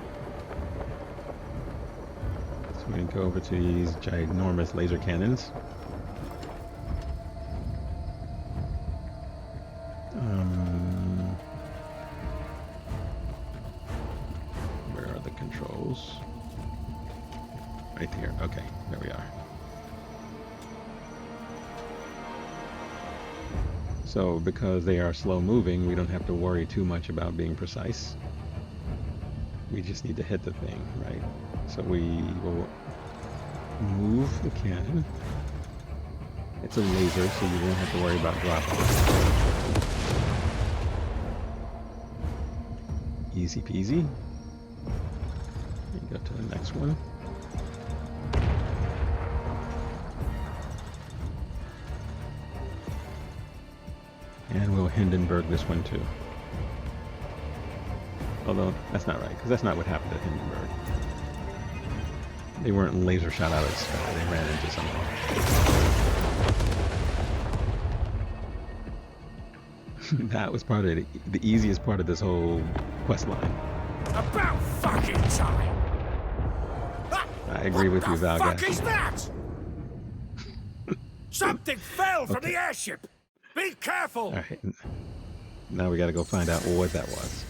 So we can go over to these ginormous laser cannons. Where are the controls? Right here. Okay, there we are. So because they are slow moving, we don't have to worry too much about being precise. We just need to hit the thing, right? So we will move the cannon. It's a laser, so you won't have to worry about dropping it. Easy peasy. Go to the next one. And we'll Hindenburg this one too. Although, that's not right, because that's not what happened at Hindenburg. They weren't laser shot out of the sky, they ran into something. That was part of the easiest part of this whole quest line. About fucking time! I agree with you, Valgash. What the fuck is that? Something fell from the airship! Be careful! Alright. Now we gotta go find out what that was.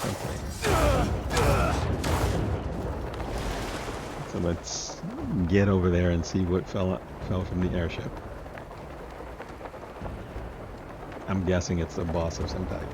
Okay. So let's get over there and see what fell from the airship. I'm guessing it's a boss of some type.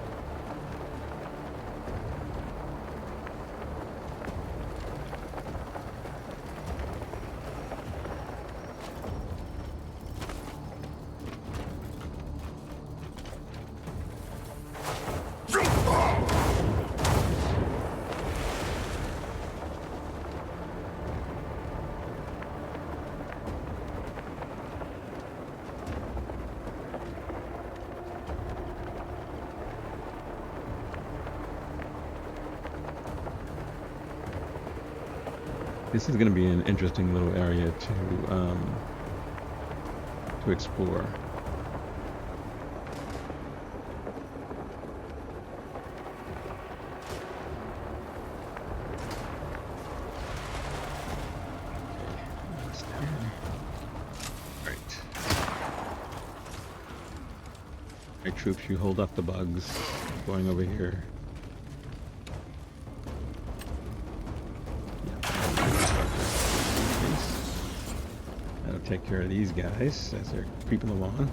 This is going to be an interesting little area to explore. Right. Right, troops, you hold up the bugs. Going over here. Take care of these guys as they're creeping along.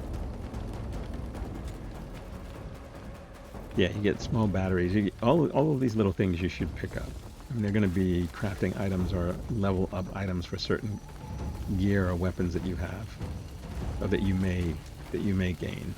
Yeah, you get small batteries. You get all of these little things you should pick up. I mean, they're going to be crafting items or level up items for certain gear or weapons that you have, or that you may gain.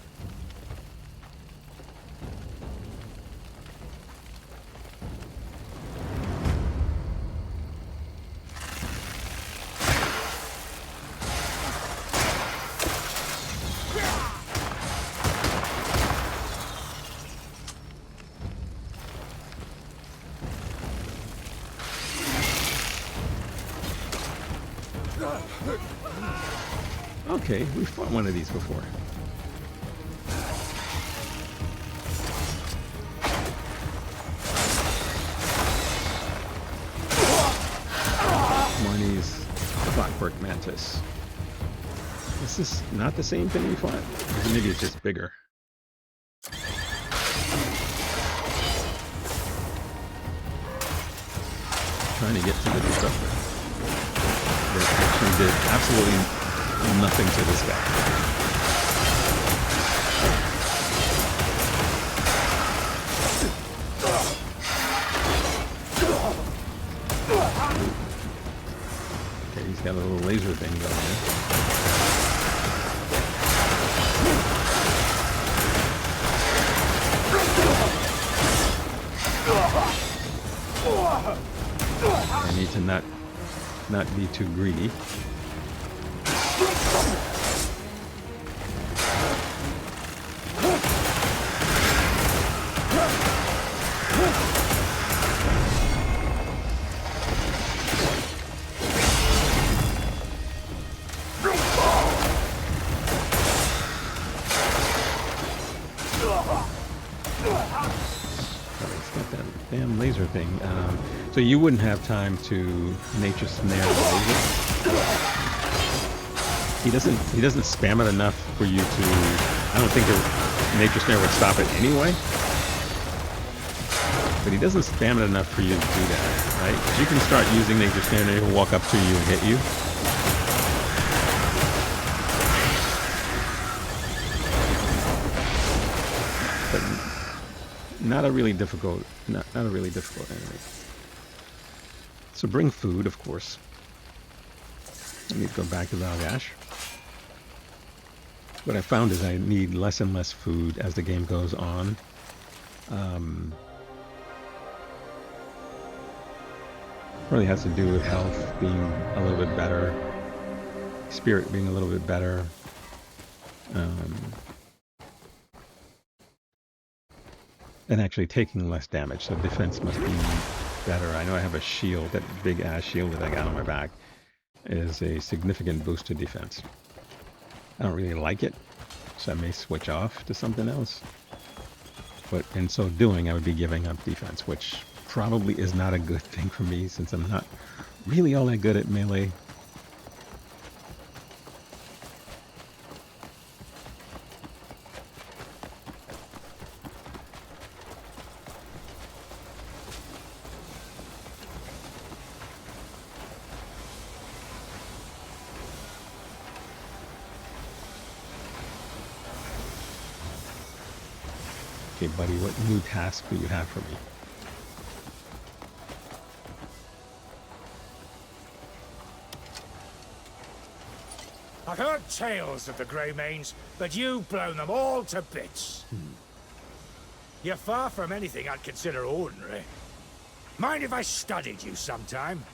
Okay, we've fought one of these before. Marnie's clockwork mantis. This is not the same thing we fought. Maybe it's just bigger. Trying to get to the disruptor. That actually did absolutely nothing to this guy. got a little laser thing going there. I need to not be too greedy. Damn laser thing. So you wouldn't have time to nature snare the laser. He doesn't spam it enough for you to. I don't think the nature snare would stop it anyway. But he doesn't spam it enough for you to do that, right? 'Cause you can start using nature snare and he'll walk up to you and hit you. But not a really difficult enemy. So bring food, of course. I need to go back to Valgash. What I found is I need less and less food as the game goes on. Probably has to do with health being a little bit better, spirit being a little bit better. And actually taking less damage, so defense must be better. I know I have a shield, that big ass shield that I got on my back is a significant boost to defense. I don't really like it, so I may switch off to something else. But in so doing, I would be giving up defense, which probably is not a good thing for me since I'm not really all that good at melee. Okay, buddy, what new task do you have for me? I've heard tales of the Greymanes, but you've blown them all to bits. You're far from anything I'd consider ordinary. Mind if I studied you sometime?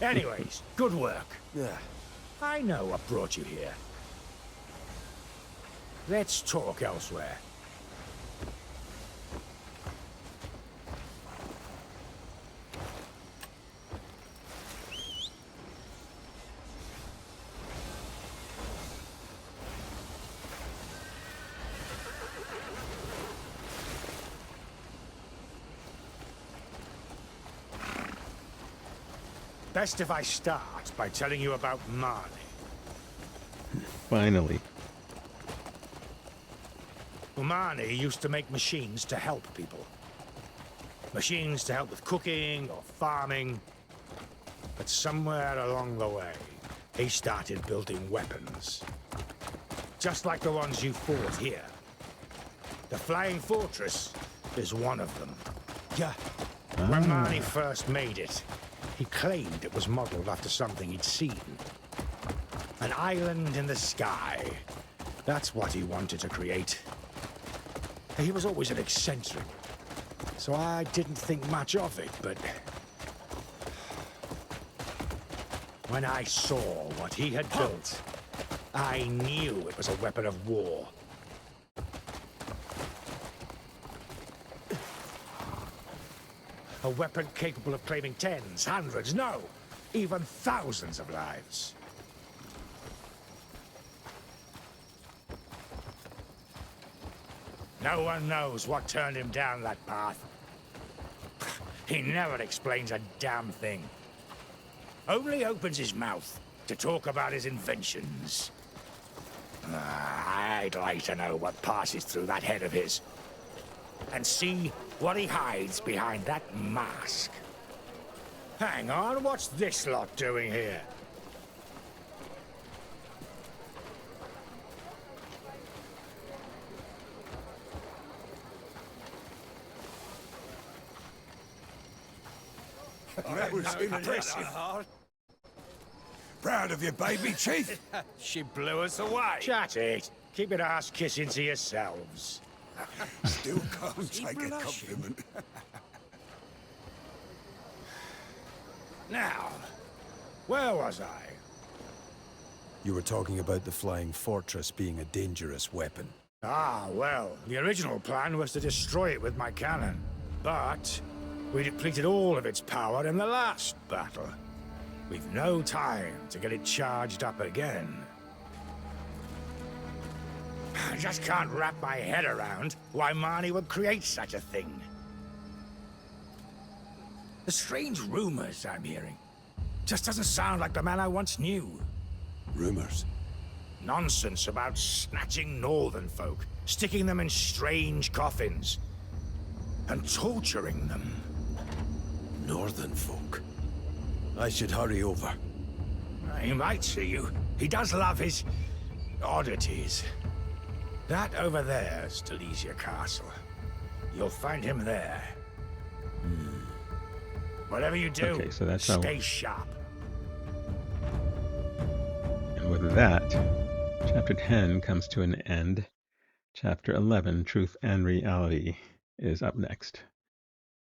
Anyways, good work. Yeah. I know what brought you here. Let's talk elsewhere. Best if I start by telling you about Marnie. Finally. Marnie used to make machines to help people. Machines to help with cooking or farming. But somewhere along the way, he started building weapons. Just like the ones you fought here. The Flying Fortress is one of them. Yeah. When Marnie first made it, he claimed it was modeled after something he'd seen. An island in the sky. That's what he wanted to create. He was always an eccentric, so I didn't think much of it, but when I saw what he had built, I knew it was a weapon of war. A weapon capable of claiming tens, hundreds, no, even thousands of lives. No one knows what turned him down that path. He never explains a damn thing. Only opens his mouth to talk about his inventions. I'd like to know what passes through that head of his. And see what he hides behind that mask. Hang on, what's this lot doing here? That was impressive. Proud of you, baby, Chief. She blew us away. Chat it. Keep it ass kissing to yourselves. Still can't take a compliment. Now, where was I? You were talking about the flying fortress being a dangerous weapon. Ah, well, the original plan was to destroy it with my cannon. But we depleted all of its power in the last battle. We've no time to get it charged up again. I just can't wrap my head around why Marnie would create such a thing. The strange rumors I'm hearing just doesn't sound like the man I once knew. Rumors? Nonsense about snatching northern folk, sticking them in strange coffins, and torturing them. Northern folk. I should hurry over. He might see you. He does love his oddities. That over there's Telesia Castle. You'll find him there. Whatever you do, Okay, so that's stay sharp. And with that, chapter 10 comes to an end. Chapter 11, Truth and Reality, is up next.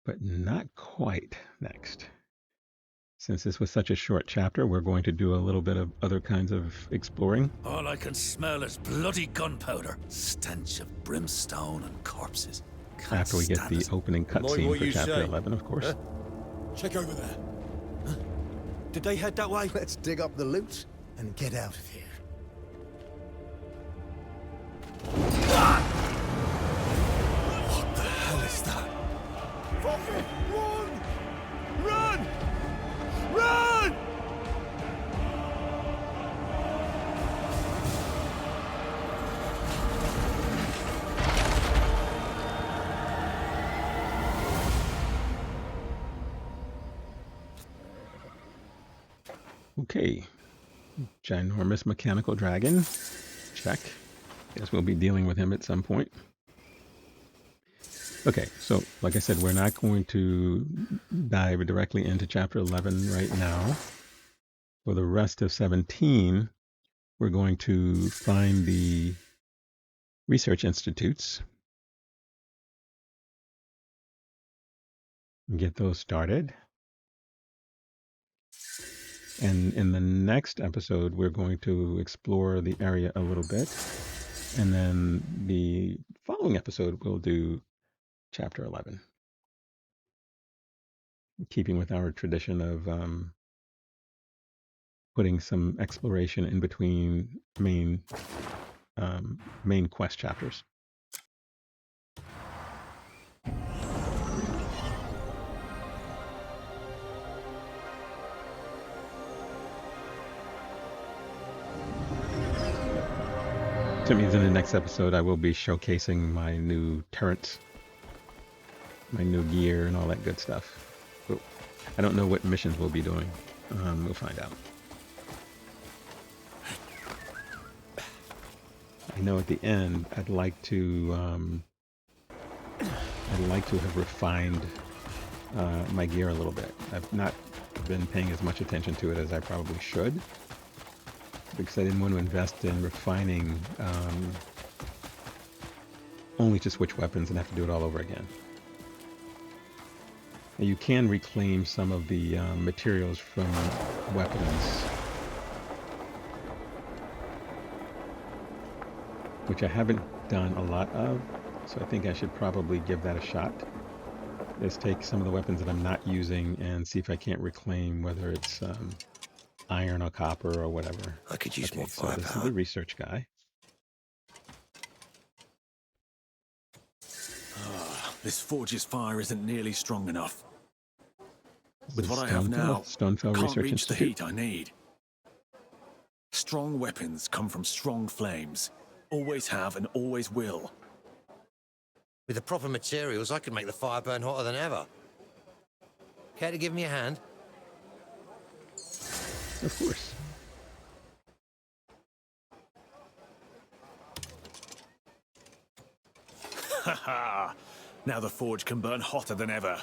But not quite next. Since this was such a short chapter, we're going to do a little bit of other kinds of exploring. All I can smell is bloody gunpowder, stench of brimstone and corpses. Can't After we get stand the it. opening cutscene for chapter 11, of course. Check over there. Did they head that way? Let's dig up the loot and get out of here. What the hell is that? Fuck it! Run! Run! Run! Okay. Ginormous mechanical dragon. Check. Guess we'll be dealing with him at some point. Okay, so like I said, we're not going to dive directly into chapter 11 right now. For the rest of 17, we're going to find the research institutes and get those started. And in the next episode, we're going to explore the area a little bit. And then the following episode, we'll do chapter 11. Keeping with our tradition of putting some exploration in between main quest chapters. So it means in the next episode I will be showcasing my new turrets, my new gear, and all that good stuff. But I don't know what missions we'll be doing. We'll find out. I know at the end I'd like to have refined my gear a little bit. I've not been paying as much attention to it as I probably should, because I didn't want to invest in refining only to switch weapons and have to do it all over again. Now, you can reclaim some of the materials from weapons, which I haven't done a lot of, so I think I should probably give that a shot. Let's take some of the weapons that I'm not using and see if I can't reclaim, whether it's iron or copper or whatever. I could use more So this is firepower. the research guy. This forge's fire isn't nearly strong enough. This With is what I have Stonefell- now, Stonefell can't Research reach the Institute. heat I need. Strong weapons come from strong flames. Always have and always will. With the proper materials, I could make the fire burn hotter than ever. Care to give me a hand? Of course. Haha! Now the forge can burn hotter than ever.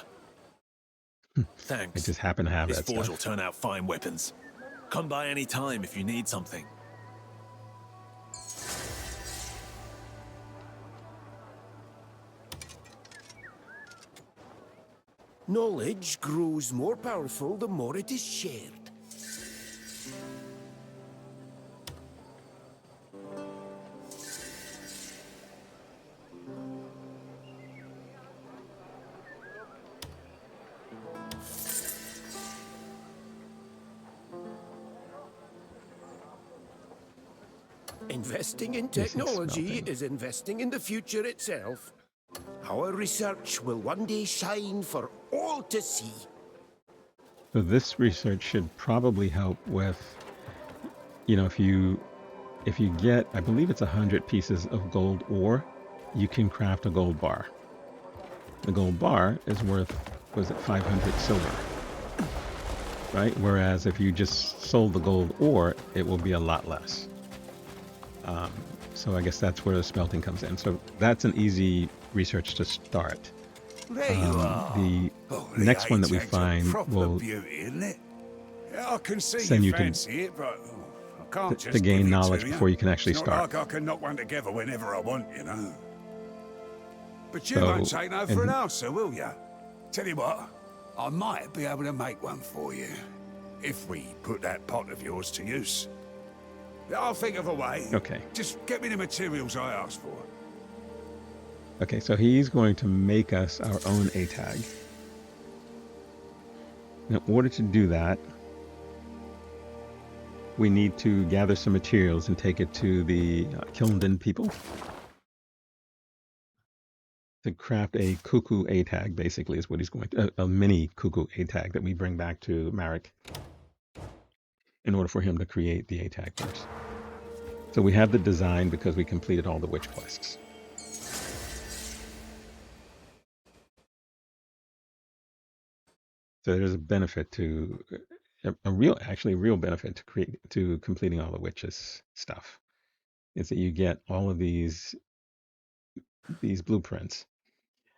I Thanks. just happen to have This that forge will stuff. turn out fine weapons. Come by any time if you need something. Knowledge grows more powerful the more it is shared. Investing in technology is investing in the future itself. Our research will one day shine for all to see. So this research should probably help with, you know, if you get, I believe it's 100 pieces of gold ore, you can craft a gold bar. The gold bar is worth, was it 500 silver, right? Whereas if you just sold the gold ore, it will be a lot less. So I guess that's where the smelting comes in. So that's an easy research to start. There you are. The The next one that we ATAG's a find proper will beauty, isn't it? Yeah, I can see send you you to- fancy it, but I can't to just gain give it knowledge to before you can actually it's start. Not like I can knock one together whenever I want, you know. But you So, won't take no for an and- answer, will you? Tell you what, I might be able to make one for you if we put that pot of yours to use. I'll think of a way. Okay. Just get me the materials I asked for. Okay, so he's going to make us our own ATAG. In order to do that, we need to gather some materials and take it to the Kilnden people to craft a cuckoo ATAG, basically, is what he's going to, a mini cuckoo ATAG that we bring back to Marek in order for him to create the ATAG first. So we have the design because we completed all the witch quests. So there's a benefit to a real benefit to completing all the witches stuff. Is that you get all of these blueprints.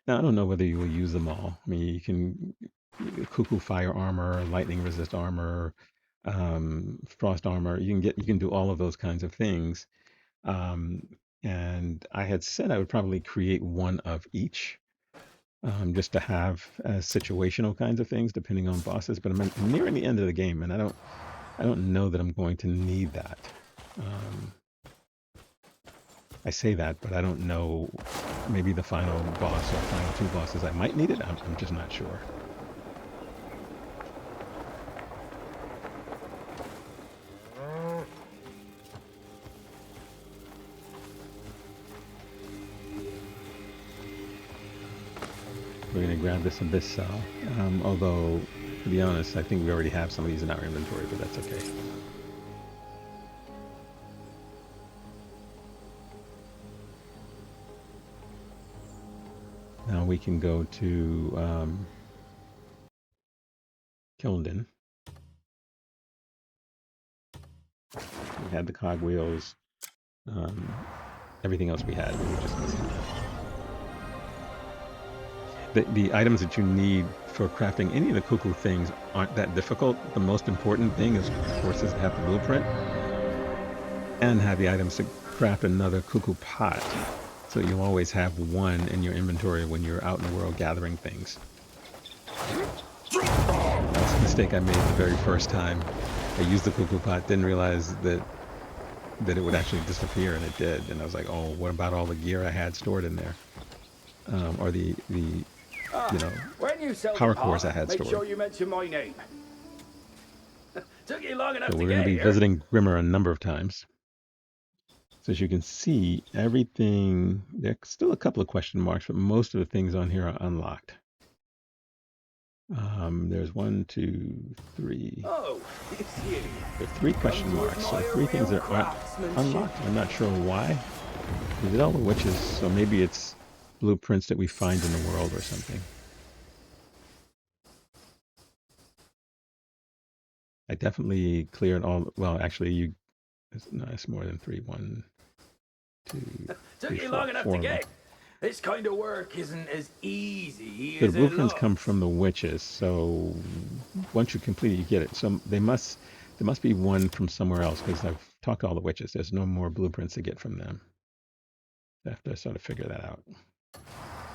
Now I don't know whether you will use them all. I mean, you can cuckoo fire armor, lightning resist armor, frost armor. You can do all of those kinds of things. And I had said I would probably create one of each. Just to have situational kinds of things depending on bosses, but I'm nearing the end of the game, and I don't know that I'm going to need that. I say that, but I don't know. Maybe the final boss or final two bosses, I might need it. I'm just not sure. We're going to grab this Abyss Cell. Although, to be honest, I think we already have some of these in our inventory, but that's okay. Now we can go to Kilnden. We had the cogwheels. Everything else we had. We were just missing that. The items that you need for crafting any of the cuckoo things aren't that difficult. The most important thing is, of course, is to have the blueprint and have the items to craft another cuckoo pot. So you always have one in your inventory when you're out in the world gathering things. That's a mistake I made the very first time. I used the cuckoo pot, didn't realize that it would actually disappear, and it did. And I was like, oh, what about all the gear I had stored in there? Or the when you sell power the cores I pot, had make stored. sure you mention my name. Took you long enough So to we're going get to be here. visiting Grimmer a number of times. So as you can see, everything, there's still a couple of question marks, but most of the things on here are unlocked. There's 1, 2, 3. Oh, it's you. There are 3 question marks, so 3 things that aren't unlocked. I'm not sure why. We did all the witches, so maybe it's blueprints that we find in the world or something. I definitely cleared all, well, actually, it's more than 3. 1, 2, Took 3, you 4, long enough 4 to of them. get. This kind of work isn't as easy The as it blueprints looks. come from the witches, so once you complete it, you get it. So there must be one from somewhere else, because I've talked to all the witches. There's no more blueprints to get from them. I have to sort of figure that out.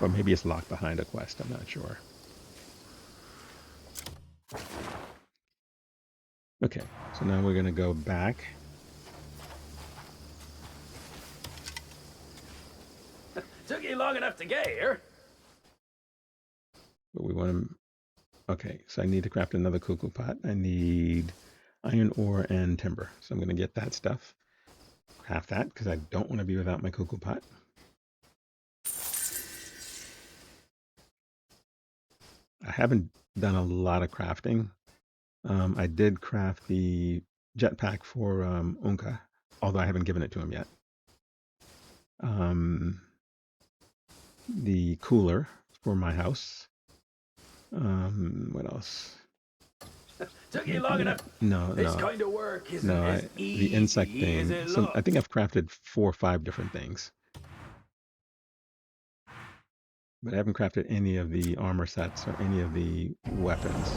Or maybe it's locked behind a quest, I'm not sure. Okay, so now we're going to go back. Took you long enough to get here. But we want to... Okay, so I need to craft another cuckoo pot. I need iron ore and timber. So I'm going to get that stuff. Craft that, because I don't want to be without my cuckoo pot. I haven't done a lot of crafting. I did craft the jetpack for Unka, although I haven't given it to him yet. The cooler for my house. What else? Took you long enough. No. This kind of work isn't as easy the insect thing. as it So looks. I think I've crafted 4 or 5 different things. But I haven't crafted any of the armor sets or any of the weapons.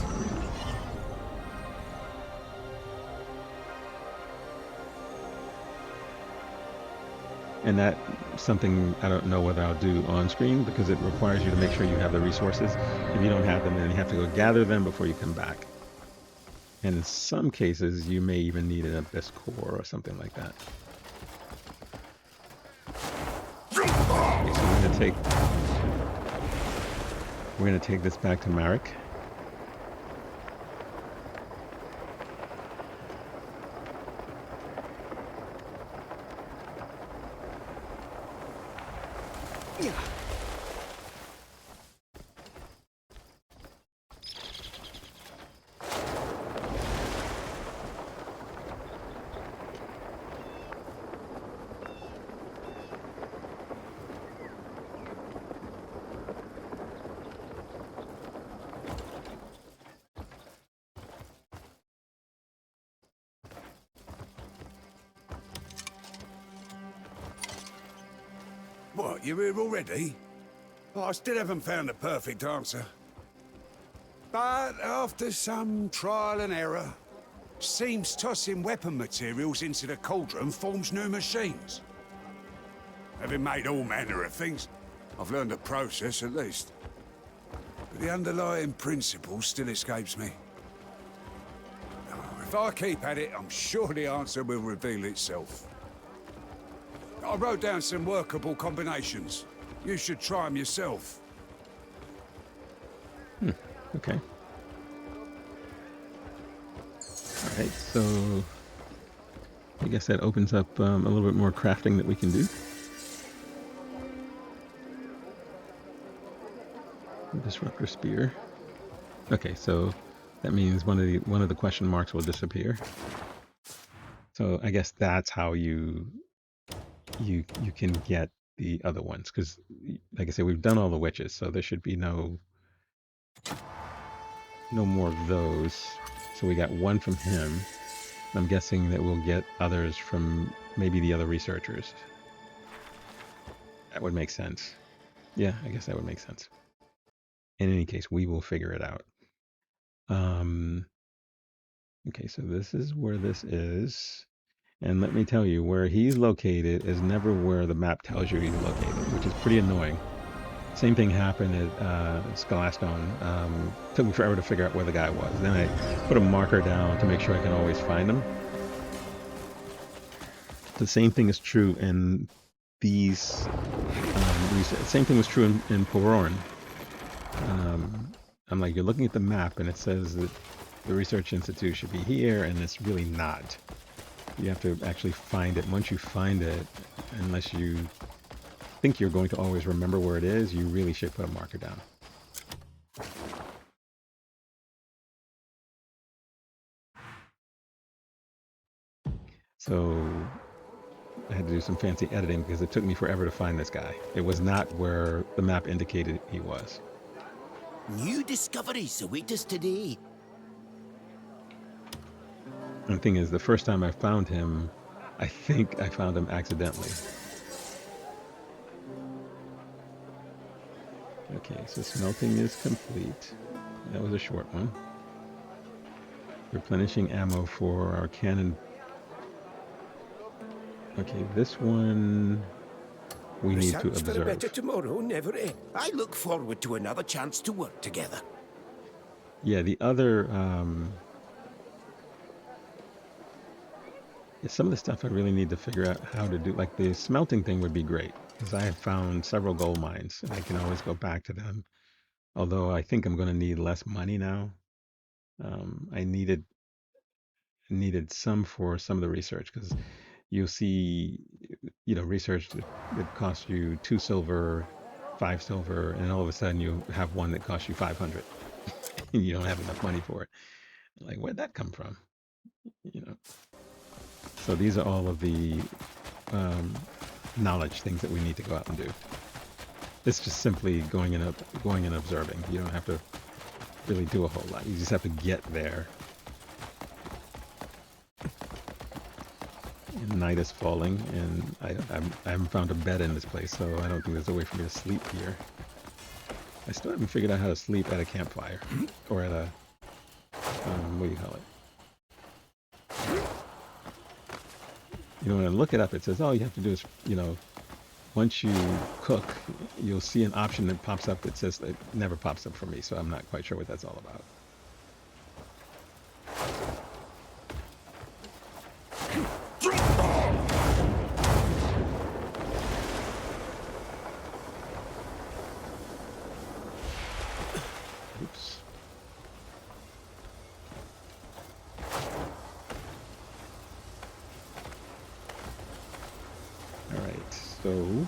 And that's something I don't know whether I'll do on screen, because it requires you to make sure you have the resources. If you don't have them, then you have to go gather them before you come back. And in some cases, you may even need an abyss core or something like that. Okay, so we're gonna take this back to Marek. What, you're here already? Oh, I still haven't found the perfect answer. But after some trial and error, seems tossing weapon materials into the cauldron forms new machines. Having made all manner of things, I've learned the process at least. But the underlying principle still escapes me. If I keep at it, I'm sure the answer will reveal itself. I wrote down some workable combinations. You should try them yourself. Okay. Alright, so I guess that opens up a little bit more crafting that we can do. Disruptor spear. Okay, so that means one of the question marks will disappear. So I guess that's how you can get the other ones, because like I said, we've done all the witches, so there should be no more of those. So we got one from him. I'm guessing that we'll get others from maybe the other researchers. That would make sense. Yeah, I guess that would make sense. In any case, we will figure it out. Okay, so this is where this is. And let me tell you, where he's located is never where the map tells you he's located, which is pretty annoying. Same thing happened at Skelastone. Took me forever to figure out where the guy was. Then I put a marker down to make sure I can always find him. The same thing is true in these. Same thing was true in Pororn. I'm like, you're looking at the map and it says that the Research Institute should be here, and it's really not. You have to actually find it. Once you find it, unless you think you're going to always remember where it is, you really should put a marker down. So I had to do some fancy editing because it took me forever to find this guy. It was not where the map indicated he was. New discoveries await us today. And the thing is, the first time I found him, I think I found him accidentally. Okay, so smelting is complete. That was a short one. Replenishing ammo for our cannon. Okay, this one we need to Results for a observe. better tomorrow never end. I look forward to another chance to work together. Yeah, the other some of the stuff I really need to figure out how to do. Like the smelting thing would be great, because I have found several gold mines and I can always go back to them. Although I think I'm going to need less money now. I needed some for some of the research, because you'll see, research that costs you 2 silver, 5 silver, and all of a sudden you have one that costs you 500. And you don't have enough money for it. Like, where'd that come from? So these are all of the knowledge things that we need to go out and do. It's just simply going and observing. You don't have to really do a whole lot. You just have to get there. And night is falling, and I haven't found a bed in this place, so I don't think there's a way for me to sleep here. I still haven't figured out how to sleep at a campfire, or at a, what do you call it? When I look it up, it says, all you have to do is, once you cook, you'll see an option that pops up that says, it never pops up for me, so I'm not quite sure what that's all about. Oops. All right, so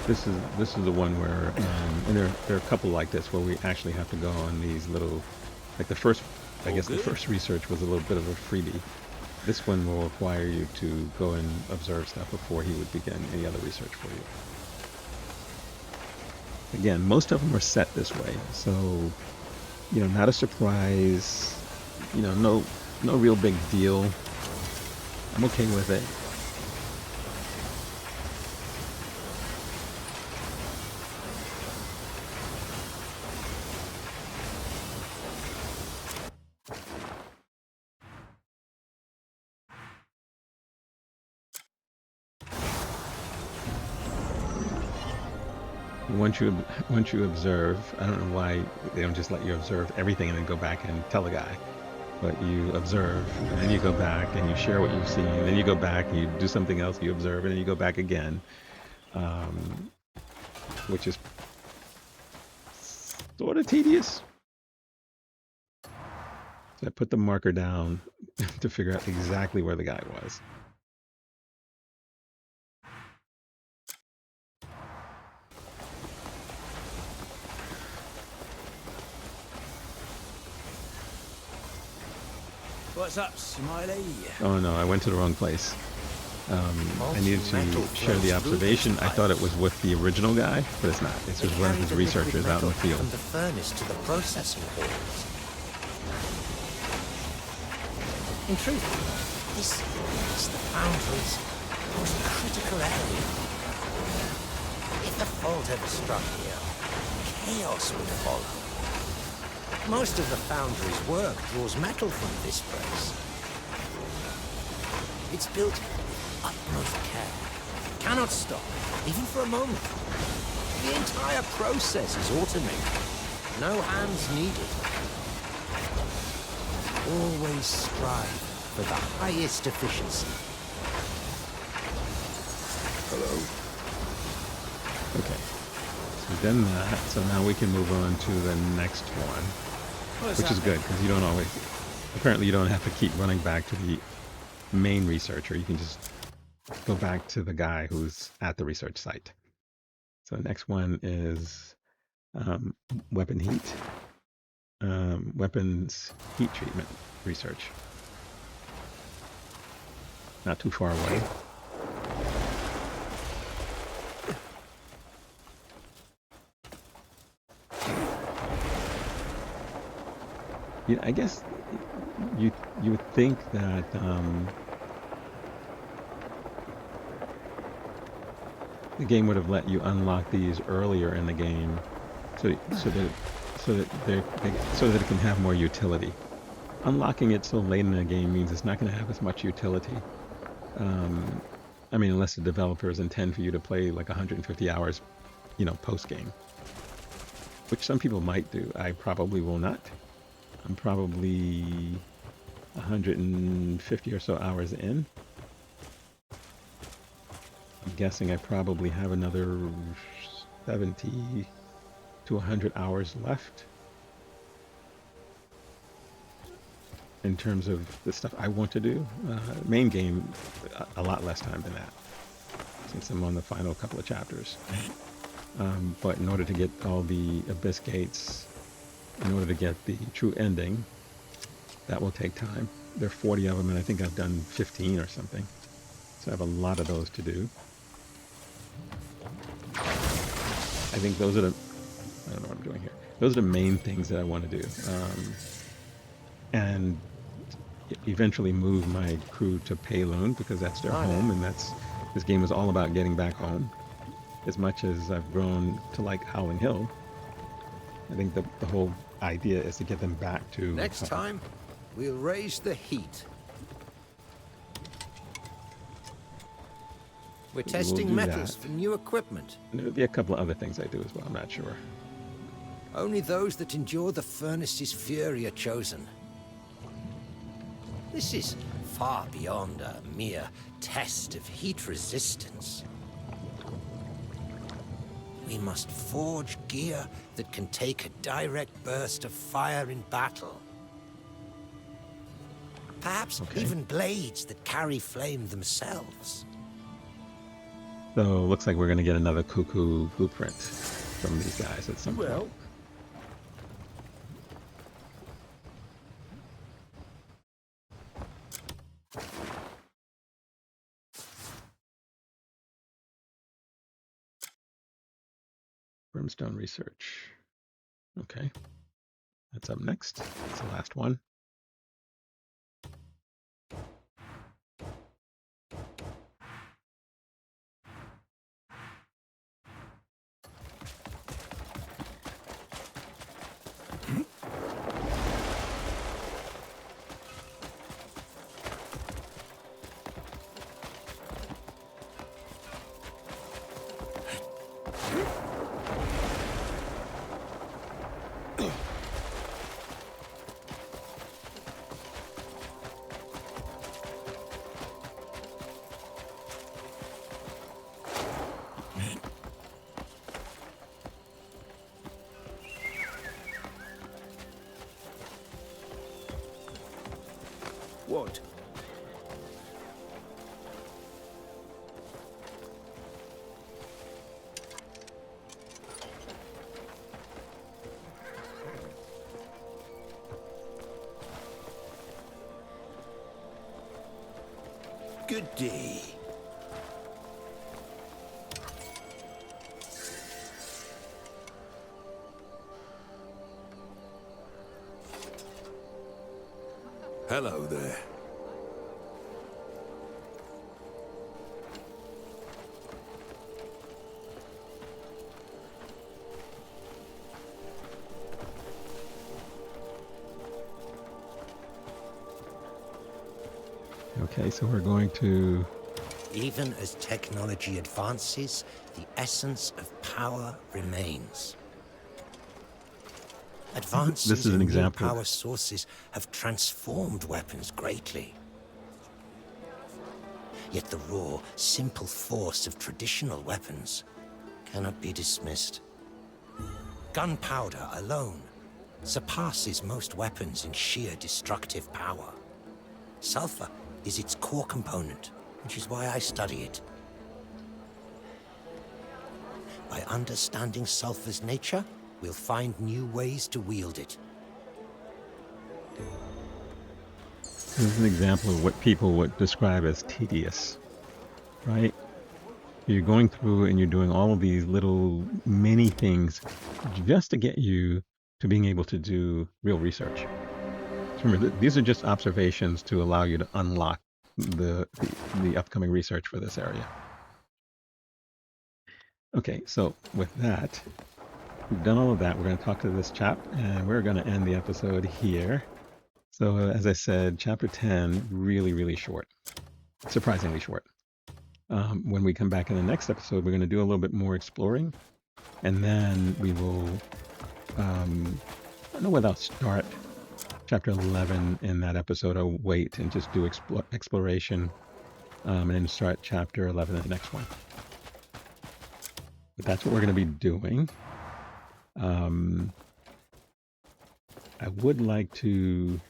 this is the one where, and there are a couple like this where we actually have to go on these little, like the first, I guess the first research was a little bit of a freebie. This one will require you to go and observe stuff before he would begin any other research for you. Again, most of them are set this way, so not a surprise. No real big deal. I'm okay with it. Once you observe, I don't know why they don't just let you observe everything and then go back and tell the guy. But you observe, and then you go back and you share what you've seen, and then you go back and you do something else, you observe, and then you go back again, which is sort of tedious. So I put the marker down to figure out exactly where the guy was. What's up, Smiley? Oh no, I went to the wrong place. I needed to share the observation. I thought it was with the original guy, but it's not. It's with one of his researchers out in the field. From the furnace to the processing halls. In truth, this is the foundry's most critical area. If a fault ever struck here, chaos would follow. Most of the foundry's work draws metal from this place. It's built with utmost care. Cannot stop, even for a moment. The entire process is automated. No hands needed. Always strive for the highest efficiency. Hello. Okay. So we've done that, so now we can move on to the next one. Which is good, because you don't always, apparently you don't have to keep running back to the main researcher. You can just go back to the guy who's at the research site. So the next one is weapon heat, weapons heat treatment research. Not too far away. I guess you would think that the game would have let you unlock these earlier in the game, so that it can have more utility. Unlocking it so late in the game means it's not going to have as much utility. I mean, unless the developers intend for you to play like 150 hours, you know, post game, which some people might do. I probably will not. I'm probably 150 or so hours in. I'm guessing I probably have another 70 to 100 hours left in terms of the stuff I want to do. Main game, a lot less time than that, since I'm on the final couple of chapters. But in order to get all the Abyss Gates, in order to get the true ending, that will take time. There are 40 of them, and I think I've done 15 or something. So I have a lot of those to do. I think those are the, I don't know what I'm doing here. Those are the main things that I want to do. And eventually move my crew to Payloon, because that's their home, and this game is all about getting back home. As much as I've grown to like Howling Hill, I think the whole idea is to get them back to... Next time, we'll raise the heat. We're testing metals for new equipment. And there'll be a couple of other things I do as well, I'm not sure. Only those that endure the furnace's fury are chosen. This is far beyond a mere test of heat resistance. We must forge gear that can take a direct burst of fire in battle. Perhaps even blades that carry flame themselves. So looks like we're going to get another Cuckoo blueprint from these guys at some point. Brimstone research. Okay. That's up next. That's the last one. What? Good day. Hello there. Okay, so we're going to... Even as technology advances, the essence of power remains. Advances in new power sources have transformed weapons greatly. Yet the raw, simple force of traditional weapons cannot be dismissed. Gunpowder alone surpasses most weapons in sheer destructive power. Sulfur is its core component, which is why I study it. By understanding sulfur's nature, we'll find new ways to wield it. This is an example of what people would describe as tedious, right? You're going through and you're doing all of these little mini things just to get you to being able to do real research. Remember, these are just observations to allow you to unlock the upcoming research for this area. Okay, so with that, we've done all of that. We're going to talk to this chap, and we're going to end the episode here. So as I said, chapter 10, really, really short. Surprisingly short. When we come back in the next episode, we're going to do a little bit more exploring. And then we will, I don't know whether I'll start chapter 11 in that episode or wait and just do exploration and then start chapter 11 in the next one. But that's what we're going to be doing. I would like to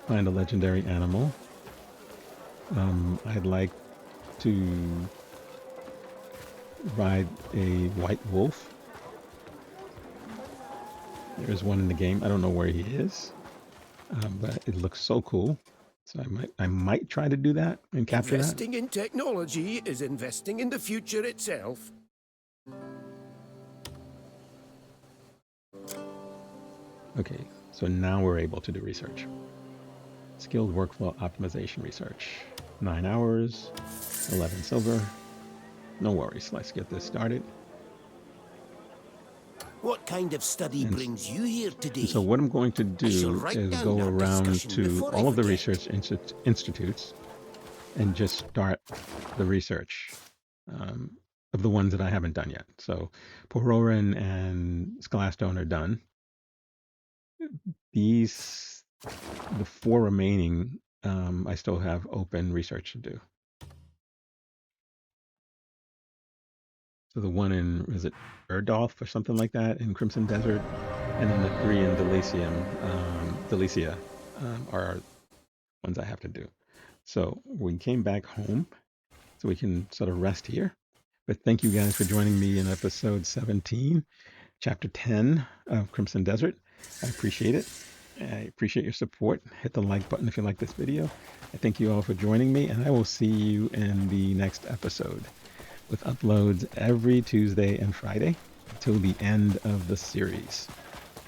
find a legendary animal. I'd like to ride a white wolf. There's one in the game. I don't know where he is, but it looks so cool. So I might try to do that and capture Investing in technology is investing in the future itself. Okay, so now we're able to do research. Skilled workflow optimization research. 9 hours, 11 silver. No worries, let's get this started. What kind of study brings you here today? So what I'm going to do is go around to all of the research institutes and just start the research of the ones that I haven't done yet. So Pororan and Skelastone are done. The 4 remaining, I still have open research to do. So the one in, is it Erdolf or something like that in Crimson Desert, and then the 3 in Delicia are ones I have to do. So we came back home, so we can sort of rest here. But thank you guys for joining me in episode 17, chapter 10 of Crimson Desert. I appreciate it. I appreciate your support. Hit the like button if you like this video. I thank you all for joining me, and I will see you in the next episode with uploads every Tuesday and Friday until the end of the series.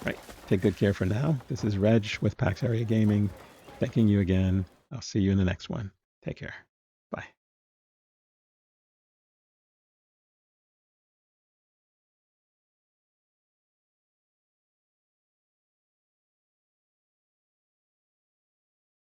All right, take good care for now. This is Reg with PaxAriaGaming. Thanking you again. I'll see you in the next one. Take care.